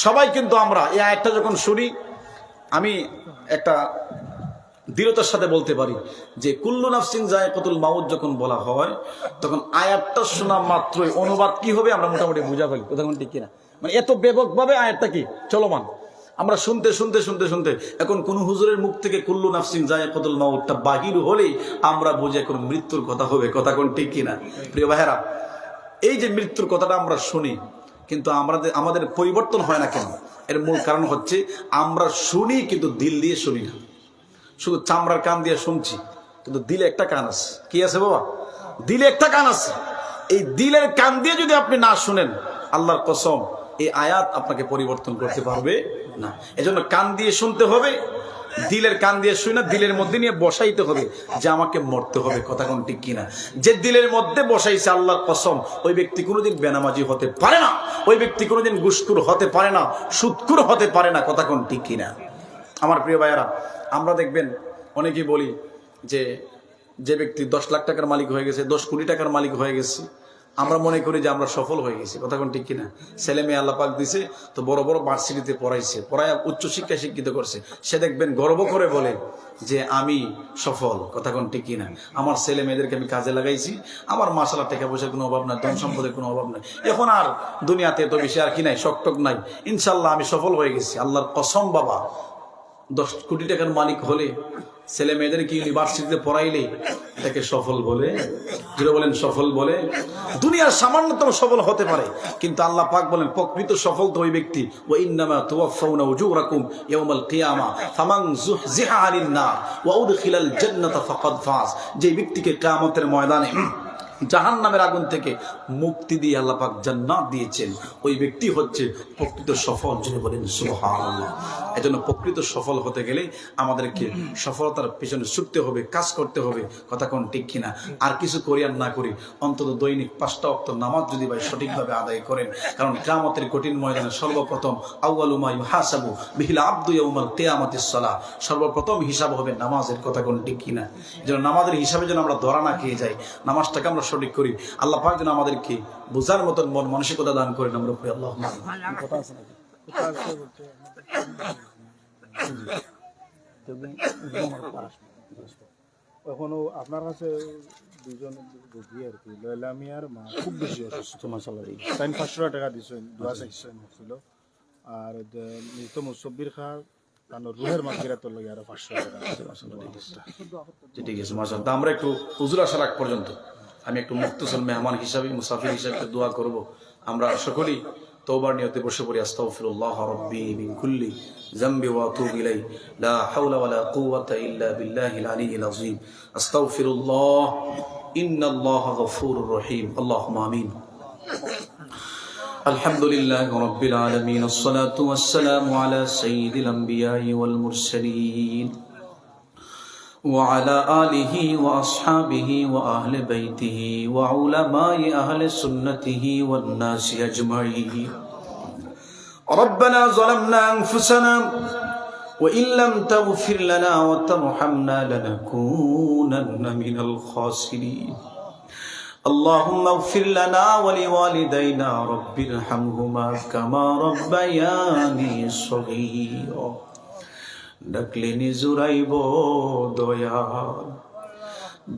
Speaker 1: সবাই কিন্তু আমরা এই আয়াতটা যখন শুনি, আমি একটা দৃঢ়তার সাথে বলতে পারি যে কুল্লু নাফসিন যায়িকাতুল মাউত যখন বলা হয়, তখন আয়াতটা শোনা মাত্রই অনুবাদ কি হবে আমরা মোটামুটি বুঝা ফেলি। কথা ঠিক কিনা? মানে এত ব্যাপকভাবে আয়াতটা কি চলমান, আমরা শুনতে শুনতে শুনতে শুনতে এখন কোন হুজুরের মুখ থেকে কুল্লু নাফসিন যায়িকাতুল মাউতটা বাহির হলেই আমরা বুঝি এখন মৃত্যুর কথা হবে। কথা কোন ঠিক কিনা? প্রিয় ভাইয়েরা, এই যে মৃত্যুর কথাটা আমরা শুনি, কিন্তু আমাদের পরিবর্তন হয় না কেন? এর মূল কারণ হচ্ছে আমরা শুনি কিন্তু দিল দিয়ে শুনি না। শুধু চামড়ার কান দিয়ে শুনছি, কিন্তু দিলে একটা কান আছে। কি আছে বাবা? দিলে একটা কান আছে। এই দিলের কান দিয়ে যদি আপনি না শুনেন, আল্লাহর কসম এই আয়াত আপনাকে পরিবর্তন করতে পারবে না। এজন্য কান দিয়ে শুনতে হবে, দিলের কান দিয়ে শুই না, দিলের মধ্যে নিয়ে বসাইতে হবে যে আমাকে মরতে হবে। কথা কোন ঠিক কিনা? যে দিলের মধ্যে বসাইছে আল্লাহর কসম, ওই ব্যক্তি কোনোদিন বেনামাজি হতে পারে না, ওই ব্যক্তি কোনোদিন ঘুষখোর হতে পারে না, সুদখোর হতে পারে না। কথা কোন ঠিক কিনা? আমার প্রিয় ভাইয়েরা, আমরা দেখবেন অনেকেই বলি যে ব্যক্তি 10 লাখ টাকার মালিক হয়ে গেছে, 10 কোটি টাকার মালিক হয়ে গেছে, আমরা মনে করি যে আমরা সফল হয়ে গেছি। কথা কোন ঠিক কিনা? ছেলে মেয়ে আল্লাহ পাক দিছে, তো বড় বড় ভার্সিটিতে পড়ায় উচ্চশিক্ষায় শিক্ষিত করছে, সে দেখবেন গর্ব করে বলে যে আমি সফল। কথা কোন ঠিক কিনা? আমার ছেলে মেয়েদেরকে আমি কাজে লাগাইছি, আমার মাশাআল্লাহ টাকা পয়সার কোনো অভাব নাই, ধন সম্পদের কোনো অভাব নাই, এখন আর দুনিয়াতে তো বেশি আর কি নাই, শকটক নাই, ইনশাল্লাহ আমি সফল হয়ে গেছি। আল্লাহর কসম বাবা, 10 কোটি টাকার মালিক হলে ছেলে মেয়েদেরকে ইউনিভার্সিটিতে পড়াইলে এটাকে সফল বলে? যেটা বলেন সফল বলে? দুনিয়ার সামান্যতম সফল হতে পারে, কিন্তু আল্লাহ পাক বলেন প্রকৃত সফল তো ওই ব্যক্তি, ওয়া ইন্নামা তুওয়াফাউনা উজুরাকুম ইয়াউমাল কিয়ামা ফামান যুহজিহা আনিন নার ওয়া উদখিলাল জান্নাতা ফাকাদ ফাজ। যে ব্যক্তিকে কিয়ামতের ময়দানে জাহান্নামের আগুন থেকে মুক্তি দিয়ে আল্লাহ পাক জান্নাত দিয়েছেন, ওই ব্যক্তি হচ্ছে প্রকৃত সফল। যিনি বলেন সুবহানাল্লাহ। এজন্য প্রকৃত সফল হতে গেলে আমাদেরকে সফলতার পিছনে ছুটতে হবে, কাজ করতে হবে। কথা কোন ঠিক কিনা? আর কিছু করি আর না করি, অন্তত দৈনিক 5টা ওয়াক্ত নামাজ যদি ভাই সঠিকভাবে আদায় করেন, কারণ কিয়ামতের কঠিন ময়দানে সর্বপ্রথম আউয়ালু মা ইউহাসাবু বিহিল আবদু ইয়াউমাল কিয়ামাতিস সালাহ, সর্বপ্রথম হিসাব হবে নামাজের। কথা কোন ঠিক কিনা? যেন নামাজের হিসাবে যেন আমরা ধরা না খেয়ে যাই, নামাজটাকে আমরা সঠিক করি। আল্লাহ পাক যেন আমাদেরকে বোঝার মতন মন মানসিকতা দান করেন। আমরা আল্লাহুম্মা কথা আছে নাকি?
Speaker 2: এখনো আপনার কাছে দুজন রোগী আর কি, লয়লা মিয়ার মা খুব বেশি অসুস্থ, মাসাল্লাহ 500 টাকা দিচ্ছেন, দোয়া চাইছেন হচ্ছিল। আর মৃত মুসব্বির খা তার রুহের মাগফিরাতের লাগে আরো 500 টাকা।
Speaker 1: ঠিক আছে মাশাআল্লাহ। আমরা একটু হুজুর আসার আগ পর্যন্ত আমি একটু মুক্তসল মেহমান হিসাবে, মুসাফির হিসাবে দোয়া করব। আমরা সকলেই তওবার নিয়তে বসে পড়ি। আস্তাগফিরুল্লাহ রাব্বি মিন কুল্লি যামবি ওয়া আতুবু ইলাইহি লা হাওলা ওয়ালা কুওয়াতা ইল্লা বিল্লাহিল আলিয়্যিল আযীম। আস্তাগফিরুল্লাহ ইন্নাল্লাহা গফুরুর রহিম। আল্লাহুম্মা আমিন। আলহামদুলিল্লাহি রাব্বিল আলামিন, আসসালাতু ওয়াসসালামু আলা সাইয়্যিদিল আমবিয়াই ওয়াল মুরসালিন وعلى آله وأصحابه وأهل بيته وعلماء أهل سنته والناس أجمعين. ربنا ظلمنا أنفسنا وإن لم تغفر لنا وترحمنا لنكونن من الخاسرين. اللهم اغفر لنا ولوالدينا رب ارحمهما كما ربياني صغيرا. ডাকলে নিজুরাইব দয়াল,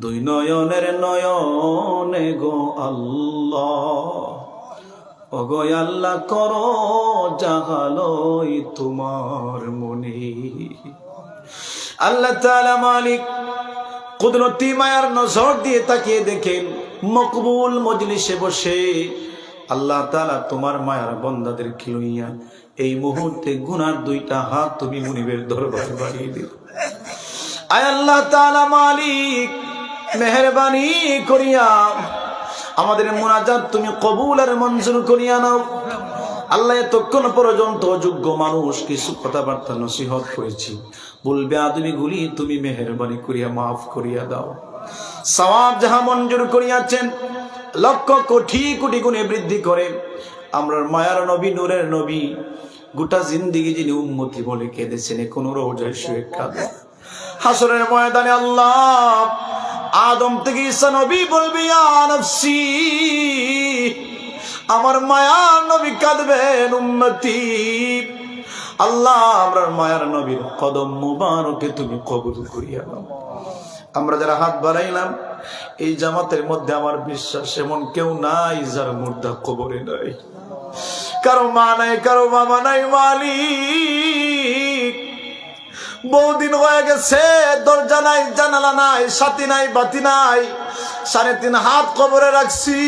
Speaker 1: দুই নয়নের নয়নে গো আল্লাহ, ওগো আল্লাহ করো জাগালই তোমার মনে। আল্লাহ তাআলা মালিক কুদরতি মায়ার নজর দিয়ে তাকিয়ে দেখেন মকবুল মজলিসে বসে আল্লাহ তাআলা তোমার মায়ার বান্দাদের লইয়া এই মুহূর্তে গুনার 2টা হাত তুমি মুনিবের দরবারে বাড়িয়ে দিও। আয় আল্লাহ তাআলা মালিক মেহেরবানি করিয়া আমাদের মুনাজাত তুমি কবুল আর মঞ্জুর করিয়া নাও। আল্লাহ এতক্ষণ পর্যন্ত যোগ্য মানুষ কিছু কথাবার্তা নসিহত করেছি, বলবে আদমি গুলি তুমি মেহেরবানি করিয়া মাফ করিয়া দাও। সওয়াব যাহা মঞ্জুর করিয়াছেন লক্ষ কোটি কোটি গুণে বৃদ্ধি করে আমরার মায়ার নবী নূরের নবী গোটা জিন্দিগি যিনি উম্মতি বলে কেঁদেছেন, কোন রোজায় শুয়ে কাঁদে। হাসরের ময়দানে আল্লাহ আদম থেকে ঈসা নবী বলবে ইয়া নফসি, আমার মায়ার নবী কাঁদবেন উম্মতি। আল্লাহ আমরার মায়ার নবীর কদম মুবারকে তুমি কবুল করিয়া নাও। আমরা যারা হাত বাড়াইলাম এই জামাতের মধ্যে আমার বিশ্বাস এমন কেউ নাই যার মুর্দা কবরে নাই, কারো মা নাই, কারো বাবা নাই। মালিক বহুদিন হয়ে গেছে, দরজা নাই, জানালা নাই, সাথী নাই, বাতি নাই, 3.5 হাত কবরে রাখছি,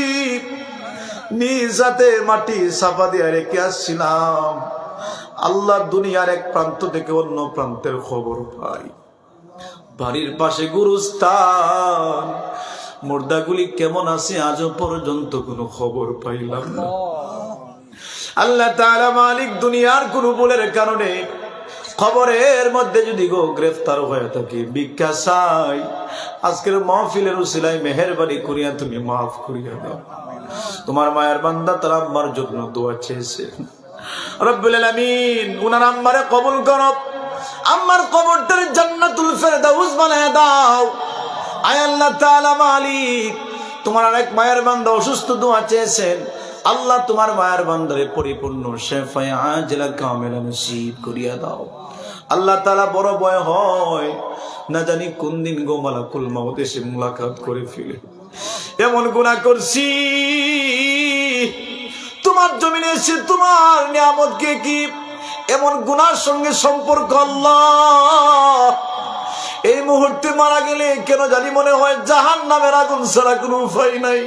Speaker 1: নিজ হাতে মাটি চাপা দিয়ে রেখে আসছিলাম। আল্লাহ দুনিয়ার এক প্রান্ত থেকে অন্য প্রান্তের খবর পাই, বাড়ির পাশে গুরুস্থান, মুর্দাগুলি কেমন আছে আজও পর্যন্ত কোনো খবর পাইলাম না। আল্লাহ তাআলা মালিক দুনিয়ার কোন ভুলের কারণে খবরের মধ্যে যদি গো গ্রেফতার হয়ে থাকে, ভিক্ষা চাই, আজকের মাহফিলের উসিলায় মেহেরবানি করিয়া তুমি মাফ করিয়া দাও। তোমার মায়ের বান্দা তার আম্মার জন্য দোয়া চেয়েছে, রব্বুল আলামিন উনার আম্মারে কবুল করো, আম্মার কবরটারে জান্নাতুল ফেরদাউস বানায় দাও। আয় আল্লাহ তাআলা মালিক, তোমার আরেক মায়ের বান্দা অসুস্থ, দোয়া চেয়েছেন, আল্লাহ তোমার মায়ের বান্দারে পরিপূর্ণ শেফায়ে আজিলা কামিলা নসিব করিয়া দাও। আল্লাহ তাআলা বড় ভয় হয়, না জানি কোন দিন গো মালাকুল মাউত এসে মুলাকাত করে ফেলে। এমন গুনাহ করছি, তোমার জমিনে এসে তোমার নিয়ামতকে কি এমন গুনার সঙ্গে সম্পর্ক। আল্লাহ এই মুহূর্তে মারা গেলে কেন জানি মনে হয় জাহান্নামের আগুন ছাড়া কোনো উপায় নাই।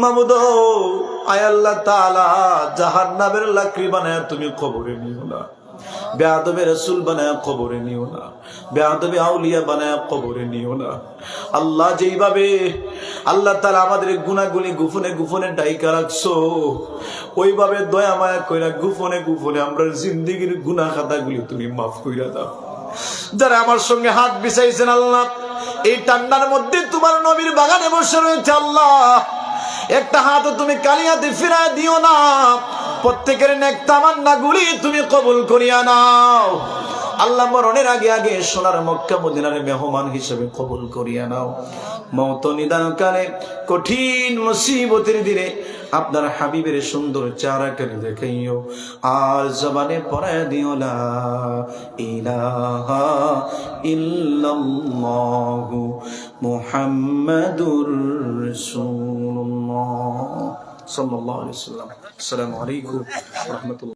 Speaker 1: মাবুদ আয় আল্লাহ তাআলা জাহান্নামের লাকড়ি বানায় তুমি কবরে নিও না, বেয়াদবে রাসূল বানায় কবরে নিও না, বেয়াদবে আউলিয়া বানায় কবরে নিও না। আল্লাহ যেইভাবে আল্লাহ তাআলা আমাদের গুনাহগুলি গোপনে গোপনে ডাইকা রাখছো, ওইভাবে দয়া মায়া কইরা গোপনে গোপনে আমরা জিন্দেগীর গুনাহ খাতাগুলি তুমি মাফ কইরা দাও। যারা আমার সঙ্গে হাত বিছাইছেন আল্লাহ, এই ঠান্ডার মধ্যে তোমার নবীর বাগানে বসে রয়েছে, আল্লাহ একটা হাতও তুমি কালিয়াতে ফিরায় দিও না, প্রত্যেকের নেক তামান্নাগুলি তুমি কবুল করিয়া নাও। আল্লাহ মরণের আগে আগে সোনার মক্কা মদিনার মেহমান হিসেবে কবুল করিয়া নাও। মওত নিদানকালে কঠিন মুসিবতের দিনে আপনার হাবিবের সুন্দর চেহারাকে দেখাইও, আর জবানে পড়ায় দিও লা ইলাহা ইল্লাল্লাহু মুহাম্মাদুর রাসূলুল্লাহ সাল্লাল্লাহু আলাইহি ওয়াসাল্লাম। আসসালামু আলাইকুম ওয়া রাহমাতুল্লাহ।